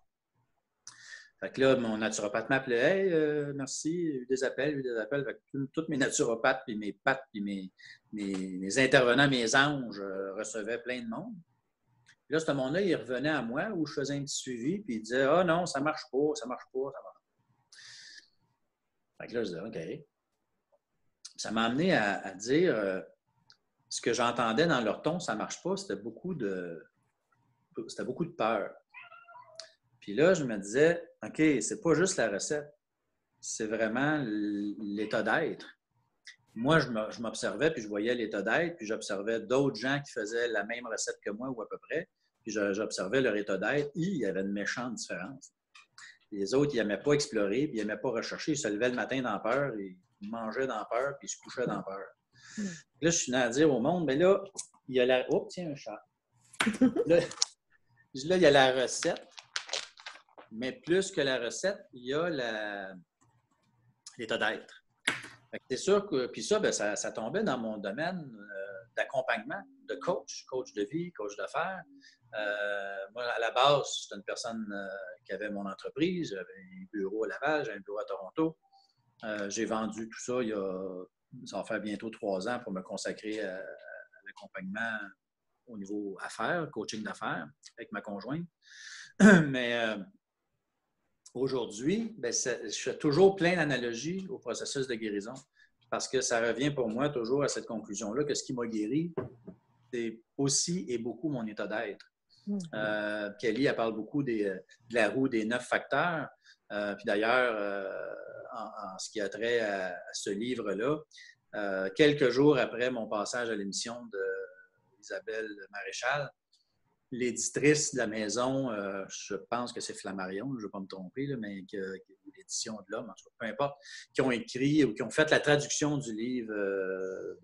Fait que là, mon naturopathe m'appelait. Hey, merci, il y a eu des appels. Fait que tous mes naturopathes, puis mes pattes, puis mes intervenants, mes anges recevaient plein de monde. Puis là, ce monde-là, il revenait à moi où je faisais un petit suivi, puis il disait ah non, ça marche pas, ça marche pas, ça marche pas. Fait que là, je disais OK. Ça m'a amené à dire ce que j'entendais dans leur ton, ça marche pas, c'était beaucoup de peur. Puis là, je me disais, OK, c'est pas juste la recette, c'est vraiment l'état d'être. Moi, je m'observais, puis je voyais l'état d'être, puis j'observais d'autres gens qui faisaient la même recette que moi ou à peu près. Puis puis j'observais leur état d'être, il y avait une méchante différence. Les autres, ils n'aimaient pas explorer, puis ils n'aimaient pas rechercher. Ils se levaient le matin dans la peur, ils mangeaient dans la peur, puis ils se couchaient dans la peur. Là, je suis venu à dire au monde, mais là, il y a la... Oh, tiens, un chat. Là, il y a la recette, mais plus que la recette, il y a l'état d'être. C'est sûr que, puis ça, ben, ça tombait dans mon domaine d'accompagnement, de coach de vie, coach d'affaires. Moi, à la base, c'était une personne qui avait mon entreprise. J'avais un bureau à Laval, j'avais un bureau à Toronto. J'ai vendu tout ça ça va faire bientôt 3 ans pour me consacrer à l'accompagnement au niveau affaires, coaching d'affaires avec ma conjointe. Mais aujourd'hui, ben, je fais toujours plein d'analogies au processus de guérison parce que ça revient pour moi toujours à cette conclusion-là que ce qui m'a guéri, c'est aussi et beaucoup mon état d'être. Kelly, elle parle beaucoup de la roue des 9 facteurs. Puis d'ailleurs, en ce qui a trait à ce livre-là, quelques jours après mon passage à l'émission d'Isabelle Maréchal, l'éditrice de la maison, je pense que c'est Flammarion, je ne vais pas me tromper, là, mais l'édition de l'Homme, en tout cas, peu importe, qui ont écrit ou qui ont fait la traduction du livre de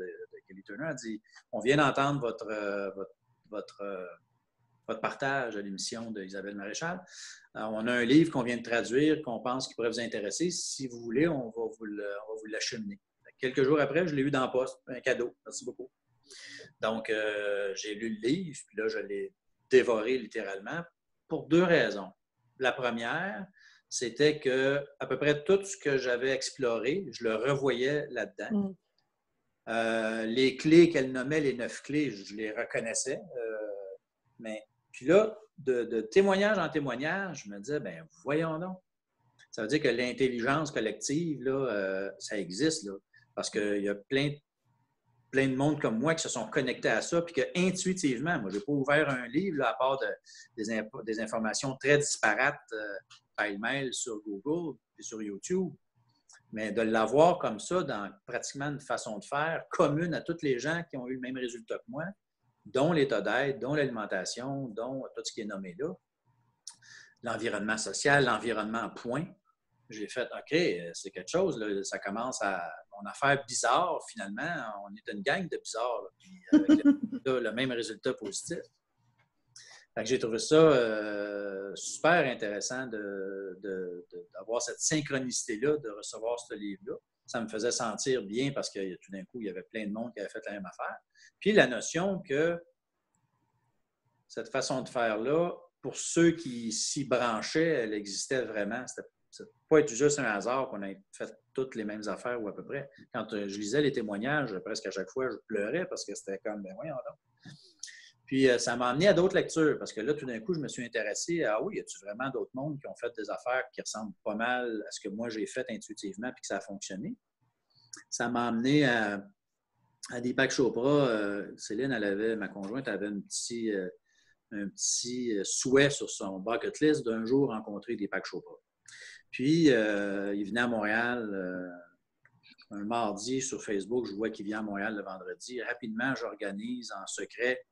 Kelly Turner, a dit « On vient d'entendre votre partage à l'émission d'Isabelle Maréchal. On a un livre qu'on vient de traduire, qu'on pense qu'il pourrait vous intéresser. Si vous voulez, on va vous l'acheminer. » Quelques jours après, je l'ai eu dans la poste, un cadeau. Merci beaucoup. Donc, j'ai lu le livre, puis là, je l'ai dévoré littéralement pour 2 raisons. La première, c'était que à peu près tout ce que j'avais exploré, je le revoyais là-dedans. Les clés qu'elle nommait, les 9 clés, je les reconnaissais. Mais puis là, de témoignage en témoignage, je me disais, ben voyons donc. Ça veut dire que l'intelligence collective, là, ça existe, là, parce qu'il y a plein de monde comme moi qui se sont connectés à ça, puis que intuitivement, moi, je n'ai pas ouvert un livre là, à part des informations très disparates pêle-mêle sur Google et sur YouTube, mais de l'avoir comme ça dans pratiquement une façon de faire commune à tous les gens qui ont eu le même résultat que moi, dont l'état d'être, dont l'alimentation, dont tout ce qui est nommé là, l'environnement social, l'environnement point. J'ai fait, OK, c'est quelque chose, là, ça commence à... Mon affaire bizarre, finalement, on est une gang de bizarres, là, puis avec le même résultat positif. Fait que j'ai trouvé ça super intéressant d'avoir cette synchronicité-là, de recevoir ce livre-là. Ça me faisait sentir bien parce que tout d'un coup, il y avait plein de monde qui avait fait la même affaire. Puis la notion que cette façon de faire-là, pour ceux qui s'y branchaient, elle existait vraiment. C'était pas être juste un hasard qu'on ait fait toutes les mêmes affaires ou à peu près. Quand je lisais les témoignages, presque à chaque fois, je pleurais parce que c'était comme, ben voyons donc. Puis ça m'a amené à d'autres lectures parce que là, tout d'un coup, je me suis intéressé à, oui, y a-t-il vraiment d'autres mondes qui ont fait des affaires qui ressemblent pas mal à ce que moi j'ai fait intuitivement puis que ça a fonctionné? Ça m'a amené à Deepak Chopra. Céline, ma conjointe, avait un petit souhait sur son bucket list d'un jour rencontrer Deepak Chopra. Puis, il venait à Montréal un mardi sur Facebook. Je vois qu'il vient à Montréal le vendredi. Rapidement, j'organise en secret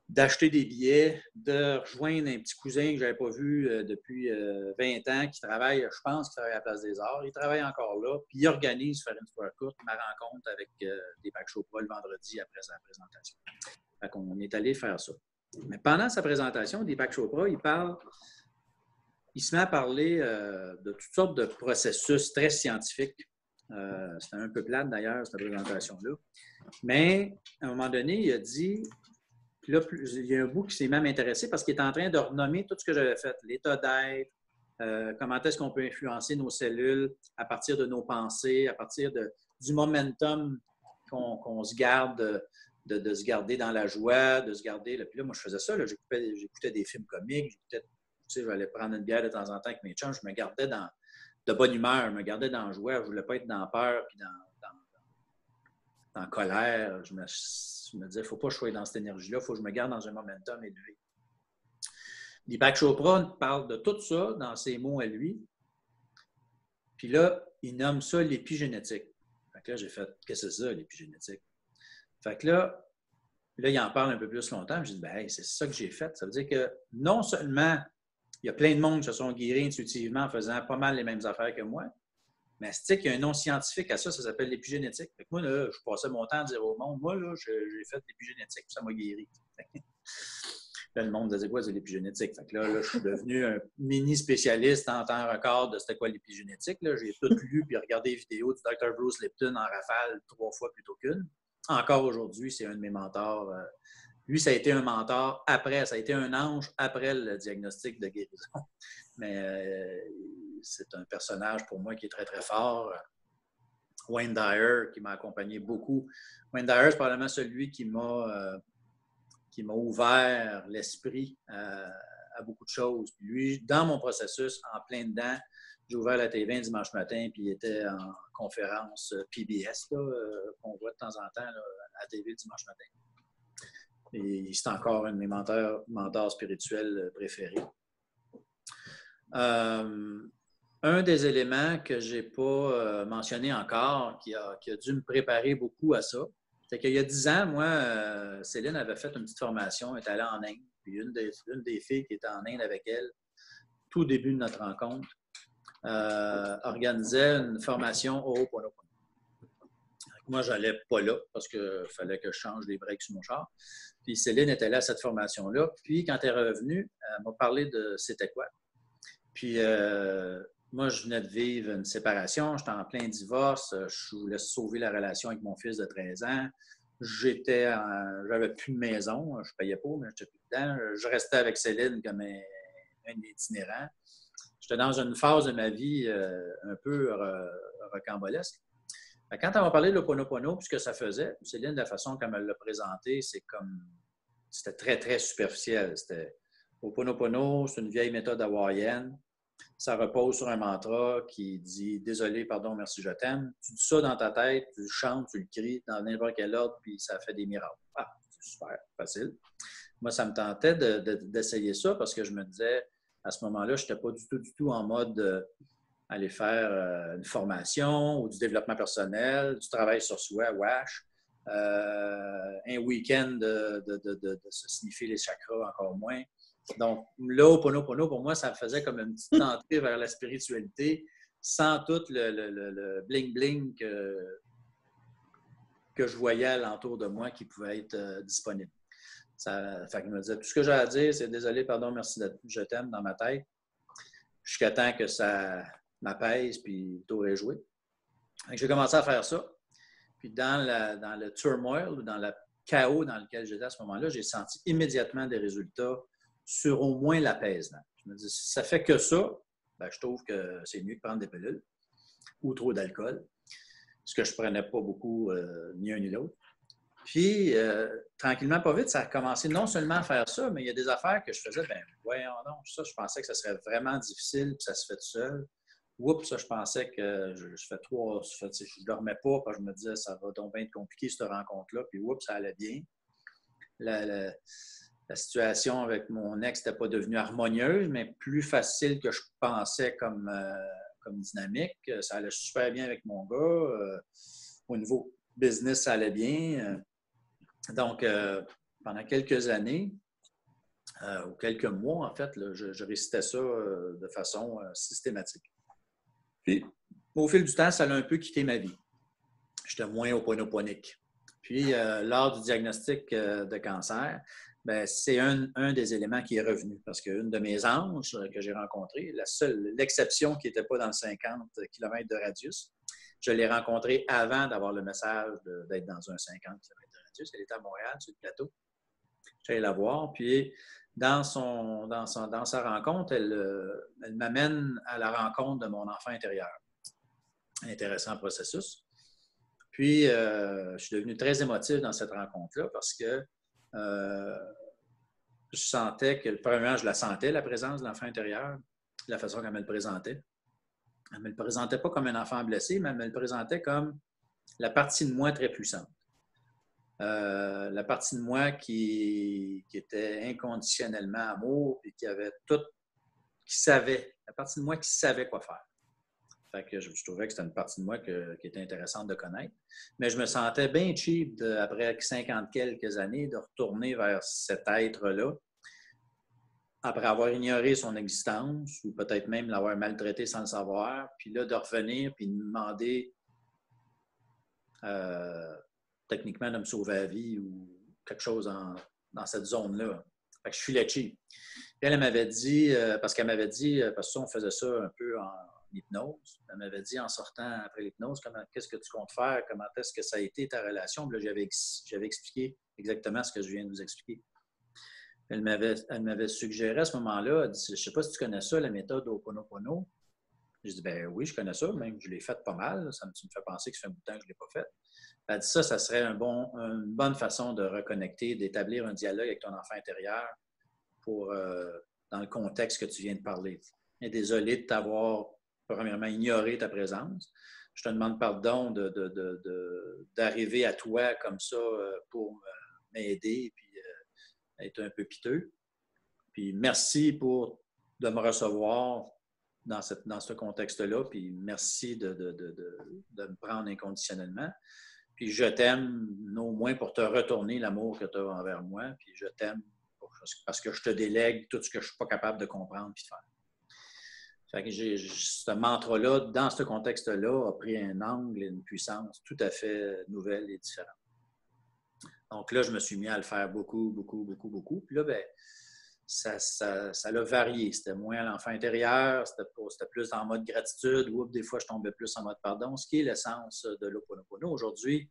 d'acheter des billets, de rejoindre un petit cousin que je n'avais pas vu depuis 20 ans, qui travaille, je pense, qui travaille à la Place des Arts. Il travaille encore là, puis il organise, faire une histoire courte, ma rencontre avec Deepak Chopra le vendredi après sa présentation. Fait qu'on est allé faire ça. Mais pendant sa présentation, Deepak Chopra, il se met à parler de toutes sortes de processus très scientifiques. C'était un peu plate d'ailleurs, cette présentation-là. Mais à un moment donné, il a dit... Puis là, il y a un bout qui s'est même intéressé parce qu'il est en train de renommer tout ce que j'avais fait. L'état d'être, comment est-ce qu'on peut influencer nos cellules à partir de nos pensées, à partir du momentum qu'on se garde, de se garder dans la joie, de se garder... Puis là, moi, je faisais ça. J'écoutais des films comiques, j'allais prendre une bière de temps en temps avec mes chums, je me gardais de bonne humeur, je me gardais dans la joie, je ne voulais pas être dans peur puis dans colère. Je me disais, il ne faut pas que je sois dans cette énergie-là, il faut que je me garde dans un momentum élevé. Deepak Chopra parle de tout ça dans ses mots à lui. Puis là, il nomme ça l'épigénétique. Fait que là, j'ai fait, qu'est-ce que c'est ça, l'épigénétique? Fait que là, Puis là, il en parle un peu plus longtemps. Je dis, ben, hey, c'est ça que j'ai fait. Ça veut dire que non seulement il y a plein de monde qui se sont guéris intuitivement en faisant pas mal les mêmes affaires que moi, mais c'est qu'il y a un nom scientifique à ça, ça s'appelle l'épigénétique. Fait que moi, là, je passais mon temps à dire au monde, moi, là, j'ai fait l'épigénétique, ça m'a guéri. Là, le monde disait quoi, c'est l'épigénétique. Fait que là, je suis devenu un mini spécialiste en temps record de c'était quoi l'épigénétique. J'ai tout lu puis regardé les vidéos du Dr. Bruce Lipton en rafale 3 fois plutôt qu'une. Encore aujourd'hui, c'est un de mes mentors. Lui, ça a été un mentor après, ça a été un ange après le diagnostic de guérison. Mais c'est un personnage pour moi qui est très, très fort. Wayne Dyer, qui m'a accompagné beaucoup. Wayne Dyer, c'est probablement celui qui m'a ouvert l'esprit à beaucoup de choses. Puis lui, dans mon processus, en plein dedans, j'ai ouvert la TV un dimanche matin, puis il était en conférence PBS, qu'on voit de temps en temps là, à la TV le dimanche matin. Et c'est encore un de mes mentors spirituels préférés. Un des éléments que je n'ai pas mentionné encore, qui a dû me préparer beaucoup à ça, c'est qu'il y a 10 ans, moi, Céline avait fait une petite formation, elle est allée en Inde. Puis une des filles qui était en Inde avec elle, tout début de notre rencontre, organisait une formation au Ho'oponopono. Moi, je n'allais pas là parce qu'il fallait que je change les breaks sur mon char. Puis Céline était là à cette formation-là. Puis quand elle est revenue, elle m'a parlé de c'était quoi. Puis moi, je venais de vivre une séparation, j'étais en plein divorce, je voulais sauver la relation avec mon fils de 13 ans. J'avais plus de maison, je ne payais pas, mais j'étais plus dedans. Je restais avec Céline comme un itinérant. J'étais dans une phase de ma vie un peu rocambolesque. Quand elle m'a parlé de l'Ho'oponopono, puis ce que ça faisait, Céline, de la façon comme elle l'a présenté, c'était très, très superficiel. Ho'oponopono, c'est une vieille méthode hawaïenne. Ça repose sur un mantra qui dit « Désolé, pardon, merci, je t'aime ». Tu dis ça dans ta tête, tu le chantes, tu le cries dans n'importe quel ordre, puis ça fait des miracles. Ah, c'est super, facile. Moi, ça me tentait d'essayer ça parce que je me disais, à ce moment-là, je n'étais pas du tout en mode aller faire une formation ou du développement personnel, du travail sur soi, WASH, un week-end de se sniffer les chakras encore moins. Donc, là, Ho'oponopono, pour moi, ça faisait comme une petite entrée vers la spiritualité sans tout le bling-bling que je voyais alentour de moi qui pouvait être disponible. Fait qu'il me disait, tout ce que j'ai à dire, c'est désolé, pardon, merci, je t'aime dans ma tête, jusqu'à temps que ça m'apaise, puis tout est joué. J'ai commencé à faire ça. Puis dans le turmoil, dans le chaos dans lequel j'étais à ce moment-là, j'ai senti immédiatement des résultats sur au moins l'apaisement. Je me dis, si ça fait que ça, ben, je trouve que c'est mieux que prendre des pilules ou trop d'alcool, ce que je ne prenais pas beaucoup, ni un ni l'autre. Puis, tranquillement, pas vite, ça a commencé non seulement à faire ça, mais il y a des affaires que je faisais, ben voyons donc, ça, je pensais que ça serait vraiment difficile, puis ça se fait tout seul. Oups, ça, je pensais que je ne dormais pas, parce que je me disais, ça va donc bien être compliqué, cette rencontre-là, puis oups, ça allait bien. La situation avec mon ex n'était pas devenue harmonieuse, mais plus facile que je pensais comme dynamique. Ça allait super bien avec mon gars. Au niveau business, ça allait bien. Donc, pendant quelques années, ou quelques mois, en fait, là, je récitais ça de façon systématique. Puis, au fil du temps, ça a un peu quitté ma vie. J'étais moins ho'oponoponique. Puis, lors du diagnostic de cancer, ben, c'est un des éléments qui est revenu. Parce qu'une de mes anges que j'ai rencontrées, l'exception qui n'était pas dans le 50 km de radius, je l'ai rencontrée avant d'avoir le message d'être dans un 50 km de radius. Elle était à Montréal, sur le plateau. J'allais la voir. Puis, dans sa rencontre, elle m'amène à la rencontre de mon enfant intérieur. Intéressant processus. Puis, je suis devenu très émotif dans cette rencontre-là parce que je sentais que, premièrement, je la sentais, la présence de l'enfant intérieur, la façon qu'elle me le présentait. Elle ne me le présentait pas comme un enfant blessé, mais elle me le présentait comme la partie de moi très puissante. La partie de moi qui était inconditionnellement amour et qui avait tout, qui savait, la partie de moi qui savait quoi faire. Fait que je trouvais que c'était une partie de moi qui était intéressante de connaître. Mais je me sentais bien cheap, après 50 quelques années, de retourner vers cet être-là, après avoir ignoré son existence, ou peut-être même l'avoir maltraité sans le savoir, puis là, de revenir, puis de me demander techniquement de me sauver la vie ou quelque chose dans cette zone-là. Fait que je suis cheap. Puis elle m'avait dit, parce que ça, on faisait ça un peu en hypnose. Elle m'avait dit en sortant après l'hypnose, qu'est-ce que tu comptes faire, comment est-ce que ça a été ta relation. Puis là, j'avais expliqué exactement ce que je viens de vous expliquer. Elle m'avait suggéré à ce moment-là, elle dit, je ne sais pas si tu connais ça, la méthode Ho'oponopono. J'ai dit, ben oui, je connais ça, même je l'ai faite pas mal. Ça me fait penser que ça fait un bout de temps que je ne l'ai pas faite. Elle dit, ça serait une bonne façon de reconnecter, d'établir un dialogue avec ton enfant intérieur dans le contexte que tu viens de parler. Et désolé de t'avoir, premièrement, ignoré ta présence. Je te demande pardon d'arriver à toi comme ça pour m'aider et être un peu piteux. Puis merci de me recevoir dans ce contexte-là, puis merci de me prendre inconditionnellement. Puis je t'aime, au moins pour te retourner l'amour que tu as envers moi, puis je t'aime parce que je te délègue tout ce que je ne suis pas capable de comprendre et de faire. Fait que ce mantra-là, dans ce contexte-là, a pris un angle et une puissance tout à fait nouvelle et différente. Donc là, je me suis mis à le faire beaucoup, beaucoup, beaucoup, beaucoup. Puis là, ben, ça l'a varié. C'était moins l'enfant intérieur, c'était plus en mode gratitude, ou des fois, je tombais plus en mode pardon, ce qui est l'essence de l'Ho'oponopono. Aujourd'hui,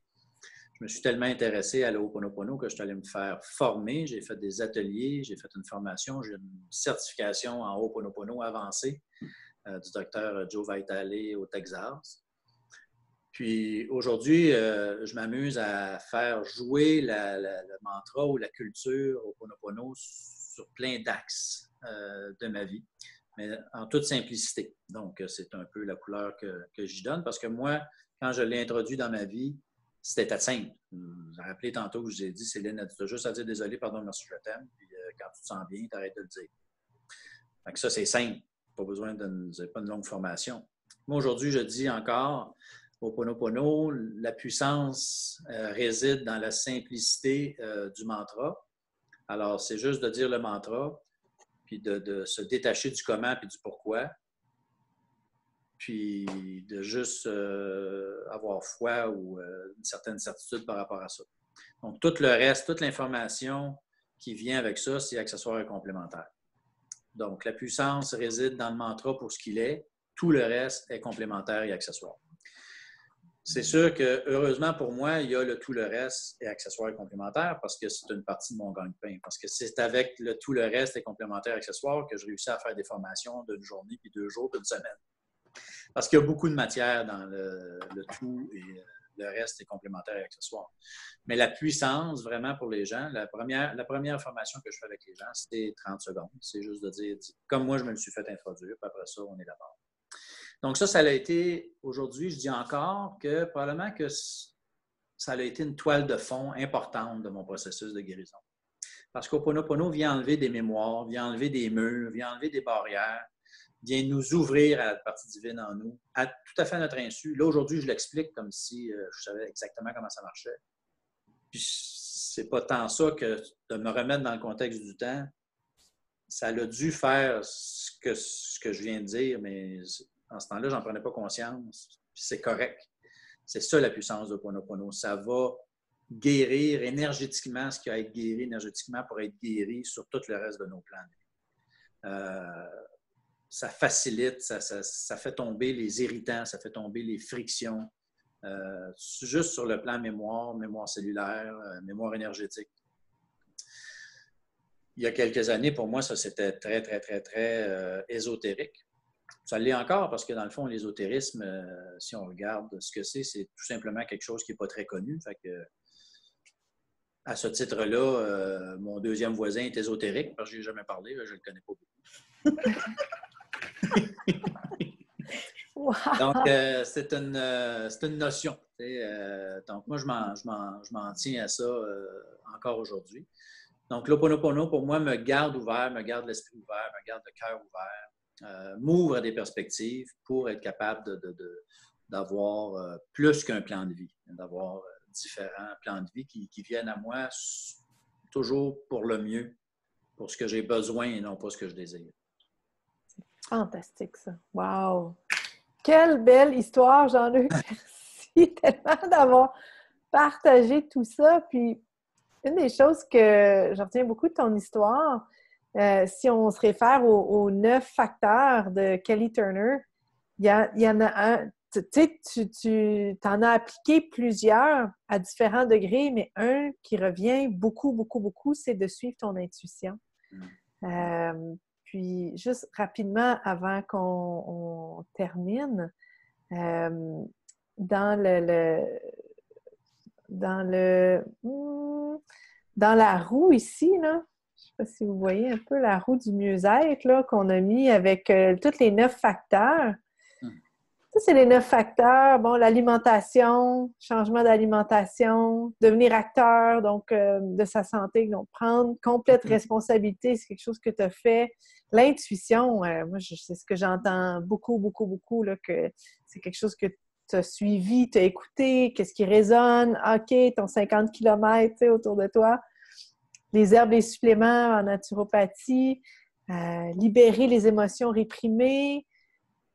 je me suis tellement intéressé à l'Ho'oponopono que je suis allé me faire former. J'ai fait des ateliers, j'ai fait une formation, j'ai une certification en Ho'oponopono avancée du docteur Joe Vitale au Texas. Puis aujourd'hui, je m'amuse à faire jouer le mantra ou la culture Ho'oponopono sur plein d'axes de ma vie, mais en toute simplicité. Donc, c'est un peu la couleur que j'y donne parce que moi, quand je l'ai introduit dans ma vie, c'était simple. Vous vous rappelez tantôt que je vous ai dit, Céline, tu as juste à dire désolé, pardon, merci, je t'aime. Puis quand tu te sens bien, tu arrêtes de le dire. Donc, ça, c'est simple. Pas besoin pas une longue formation. Moi, aujourd'hui, je dis encore, Ho'oponopono, la puissance réside dans la simplicité du mantra. Alors, c'est juste de dire le mantra, puis de se détacher du comment puis du pourquoi, puis de juste avoir foi ou une certaine certitude par rapport à ça. Donc, tout le reste, toute l'information qui vient avec ça, c'est accessoire et complémentaire. Donc, la puissance réside dans le mantra pour ce qu'il est. Tout le reste est complémentaire et accessoire. C'est sûr que, heureusement pour moi, il y a le tout le reste et accessoire et complémentaire parce que c'est une partie de mon gagne-pain. Parce que c'est avec le tout le reste et complémentaire et accessoire que je réussis à faire des formations d'une journée, puis 2 jours, puis une semaine. Parce qu'il y a beaucoup de matière dans le tout et le reste est complémentaire et accessoire. Mais la puissance, vraiment pour les gens, la première formation que je fais avec les gens, c'est 30 secondes. C'est juste de dire, comme moi, je me le suis fait introduire, puis après ça, on est là-bas. Donc ça a été, aujourd'hui, je dis encore que probablement que ça a été une toile de fond importante de mon processus de guérison. Parce qu'Ho'oponopono vient enlever des mémoires, vient enlever des murs, vient enlever des barrières, vient nous ouvrir à la partie divine en nous, tout à fait à notre insu. Là, aujourd'hui, je l'explique comme si je savais exactement comment ça marchait. Puis c'est pas tant ça que de me remettre dans le contexte du temps. Ça a dû faire ce que je viens de dire, mais en ce temps-là, je n'en prenais pas conscience. C'est correct. C'est ça la puissance de Ho'oponopono. Ça va guérir énergétiquement ce qui a à être guéri énergétiquement pour être guéri sur tout le reste de nos plans. Ça facilite, ça fait tomber les irritants, ça fait tomber les frictions. Juste sur le plan mémoire cellulaire, mémoire énergétique. Il y a quelques années, pour moi, ça, c'était très, très, très, très ésotérique. Ça l'est encore parce que, dans le fond, l'ésotérisme, si on regarde ce que c'est tout simplement quelque chose qui n'est pas très connu. Fait que, à ce titre-là, mon deuxième voisin est ésotérique parce que je n'y ai jamais parlé, je ne le connais pas beaucoup. Wow. Donc, c'est une notion. Donc, moi, je m'en tiens à ça encore aujourd'hui. Donc, l'Ho'oponopono, pour moi, me garde ouvert, me garde l'esprit ouvert, me garde le cœur ouvert m'ouvre à des perspectives pour être capable d'avoir plus qu'un plan de vie, d'avoir différents plans de vie qui viennent à moi toujours pour le mieux, pour ce que j'ai besoin et non pas ce que je désire. Fantastique, ça. Wow! Quelle belle histoire, Jean-Luc! Merci tellement d'avoir partagé tout ça. Puis, une des choses que je retiens beaucoup de ton histoire, si on se réfère aux 9 facteurs de Kelly Turner, il y en a un, tu sais, tu en as appliqué plusieurs à différents degrés, mais un qui revient beaucoup, beaucoup, beaucoup, c'est de suivre ton intuition. Puis, juste rapidement, avant qu'on termine, dans la roue ici, là, je ne sais pas si vous voyez un peu la roue du mieux-être là, qu'on a mis avec tous les 9 facteurs. Ça, c'est les 9 facteurs. Bon, l'alimentation, changement d'alimentation, devenir acteur, donc de sa santé, donc prendre complète responsabilité, c'est quelque chose que tu as fait. L'intuition, moi, c'est ce que j'entends beaucoup, beaucoup, beaucoup, là, que c'est quelque chose que tu as suivi, tu as écouté, qu'est-ce qui résonne, OK, ton 50 km autour de toi. Les herbes, les suppléments en naturopathie, libérer les émotions réprimées,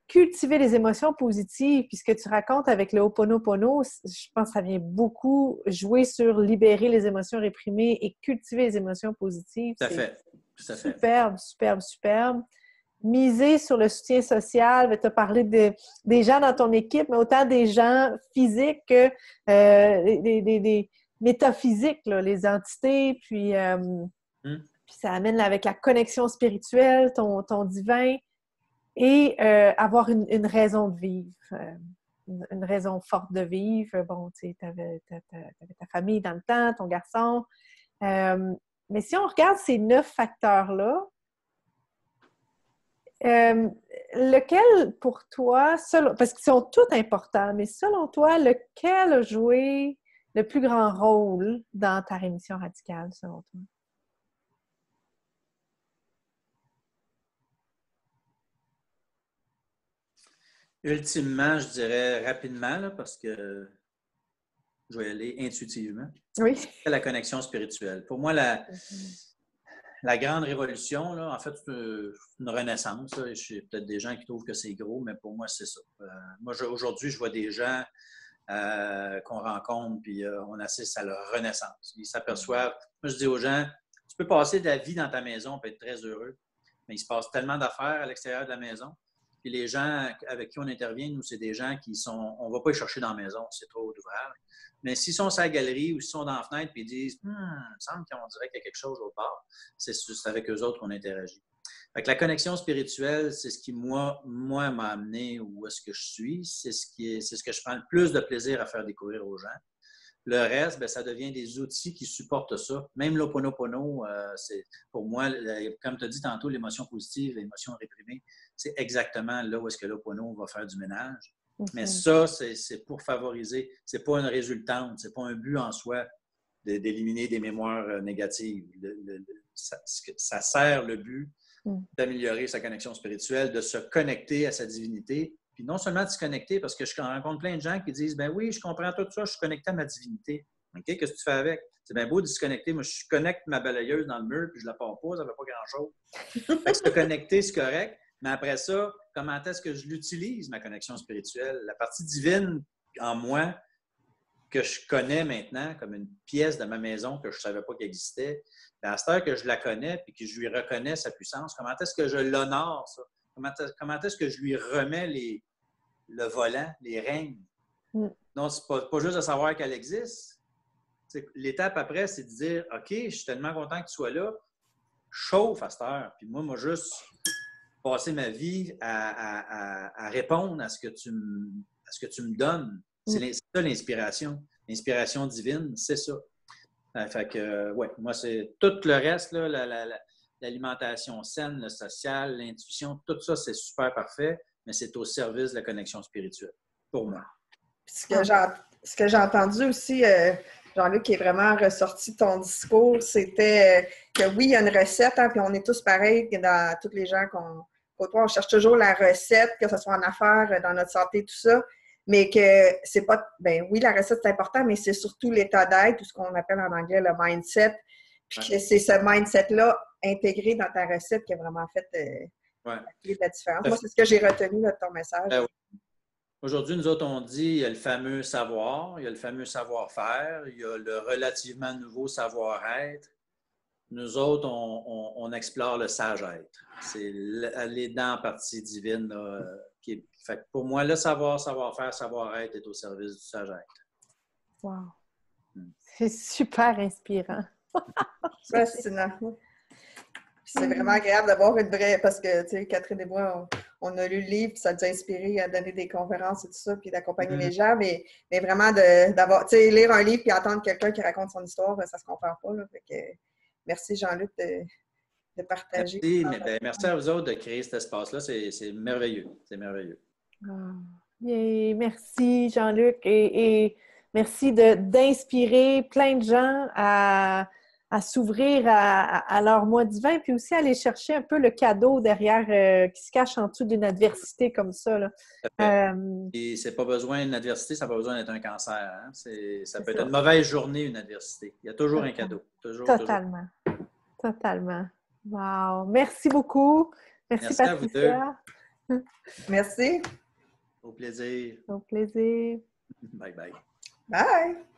cultiver les émotions positives. Puis ce que tu racontes avec le Ho'oponopono, je pense que ça vient beaucoup jouer sur libérer les émotions réprimées et cultiver les émotions positives. Tout à fait. Tout à fait. Superbe, superbe, superbe. Miser sur le soutien social, tu as parlé des gens dans ton équipe, mais autant des gens physiques que des métaphysiques, là, les entités, puis ça amène avec la connexion spirituelle, ton divin, et avoir une raison de vivre, une raison forte de vivre. Bon, tu sais, t'avais ta famille dans le temps, ton garçon. Mais si on regarde ces 9 facteurs-là, lequel pour toi, parce qu'ils sont tous importants, mais selon toi, lequel a joué le plus grand rôle dans ta rémission radicale, selon toi? Ultimement, je dirais rapidement, là, parce que je vais y aller intuitivement. Oui. C'est la connexion spirituelle. Pour moi, la grande révolution, là, en fait, c'est une renaissance. Là. Il y a peut-être des gens qui trouvent que c'est gros, mais pour moi, c'est ça. Moi, aujourd'hui, je vois des gens qu'on rencontre, puis on assiste à leur renaissance. Ils s'aperçoivent. Moi, je dis aux gens, tu peux passer de la vie dans ta maison, on peut être très heureux, mais il se passe tellement d'affaires à l'extérieur de la maison. Puis les gens avec qui on intervient, nous, c'est des gens qui sont... On ne va pas les chercher dans la maison, c'est trop d'ouvrage. Mais s'ils sont sur la galerie ou s'ils sont dans la fenêtre et ils disent « il me semble qu'on dirait qu'il y a quelque chose au bord », c'est avec eux autres qu'on interagit. Fait que la connexion spirituelle, c'est ce qui, moi m'a amené où est-ce que je suis. C'est ce que je prends le plus de plaisir à faire découvrir aux gens. Le reste, bien, ça devient des outils qui supportent ça. Même l'Ho'oponopono, c'est pour moi, comme tu as dit tantôt, l'émotion positive, l'émotion réprimée, c'est exactement là où est-ce que l'Ho'oponopono va faire du ménage. Mais ça, c'est pour favoriser. C'est pas une résultante, c'est pas un but en soi d'éliminer des mémoires négatives. Ça sert le but d'améliorer sa connexion spirituelle, de se connecter à sa divinité. Puis non seulement de se connecter, parce que je rencontre plein de gens qui disent « ben oui, je comprends tout ça, je suis connecté à ma divinité. » OK, qu'est-ce que tu fais avec? C'est bien beau de se connecter. Moi, je connecte ma balayeuse dans le mur, puis je la pars pas, ça ne fait pas grand-chose. Fait que se connecter, c'est correct. Mais après ça, comment est-ce que je l'utilise, ma connexion spirituelle? La partie divine en moi, que je connais maintenant comme une pièce de ma maison que je ne savais pas qu'elle existait, à cette heure que je la connais et que je lui reconnais sa puissance, comment est-ce que je l'honore, ça? Comment est-ce que je lui remets le volant, les règnes? Non, c'est pas juste de savoir qu'elle existe. L'étape après, c'est de dire « OK, je suis tellement content que tu sois là, chauffe à cette heure. » Puis moi, juste passer ma vie à répondre à ce que tu me donnes. C'est ça l'inspiration. L'inspiration divine, c'est ça. Fait que, ouais, moi, c'est tout le reste, là, l'alimentation saine, le social, l'intuition, tout ça, c'est super parfait, mais c'est au service de la connexion spirituelle, pour moi. Ce que j'ai entendu aussi, Jean-Luc, qui est vraiment ressorti de ton discours, c'était que oui, il y a une recette, hein, puis on est tous pareils dans tous les gens côtoie, on cherche toujours la recette, que ce soit en affaires, dans notre santé, tout ça, mais que c'est pas... Ben oui, la recette, c'est important, mais c'est surtout l'état d'être, tout ce qu'on appelle en anglais le mindset, puis que c'est ce mindset-là intégré dans ta recette qui a vraiment fait la différence. Moi, c'est ce que j'ai retenu de ton message. Aujourd'hui, nous autres, on dit il y a le fameux savoir, il y a le fameux savoir-faire, il y a le relativement nouveau savoir-être. Nous autres, on explore le sage-être. C'est aller dans la partie divine. Là, fait que pour moi, le savoir, savoir-faire, savoir-être est au service du sage-être. Wow! C'est super inspirant. Fascinant. C'est vraiment agréable d'avoir une vraie... Parce que, tu sais, Catherine et moi, on a lu le livre, puis ça nous a inspiré à donner des conférences et tout ça, puis d'accompagner les gens, mais vraiment d'avoir... Tu sais, lire un livre puis entendre quelqu'un qui raconte son histoire, ça se compare pas, là. Fait que merci, Jean-Luc, de partager. Merci à vous autres de créer cet espace-là. C'est merveilleux. C'est merveilleux. Merci, Jean-Luc. Et merci d'inspirer plein de gens à s'ouvrir à leur moi divin, puis aussi aller chercher un peu le cadeau derrière qui se cache en dessous d'une adversité comme ça. Là. Et c'est pas besoin d'une adversité, ça n'a pas besoin d'être un cancer. Hein? Ça peut être une mauvaise journée, une adversité. Il y a toujours un cadeau. Totalement. Totalement. Wow! Merci beaucoup. Merci Patricia. À vous deux. Merci. Au plaisir. Au plaisir. Bye bye. Bye!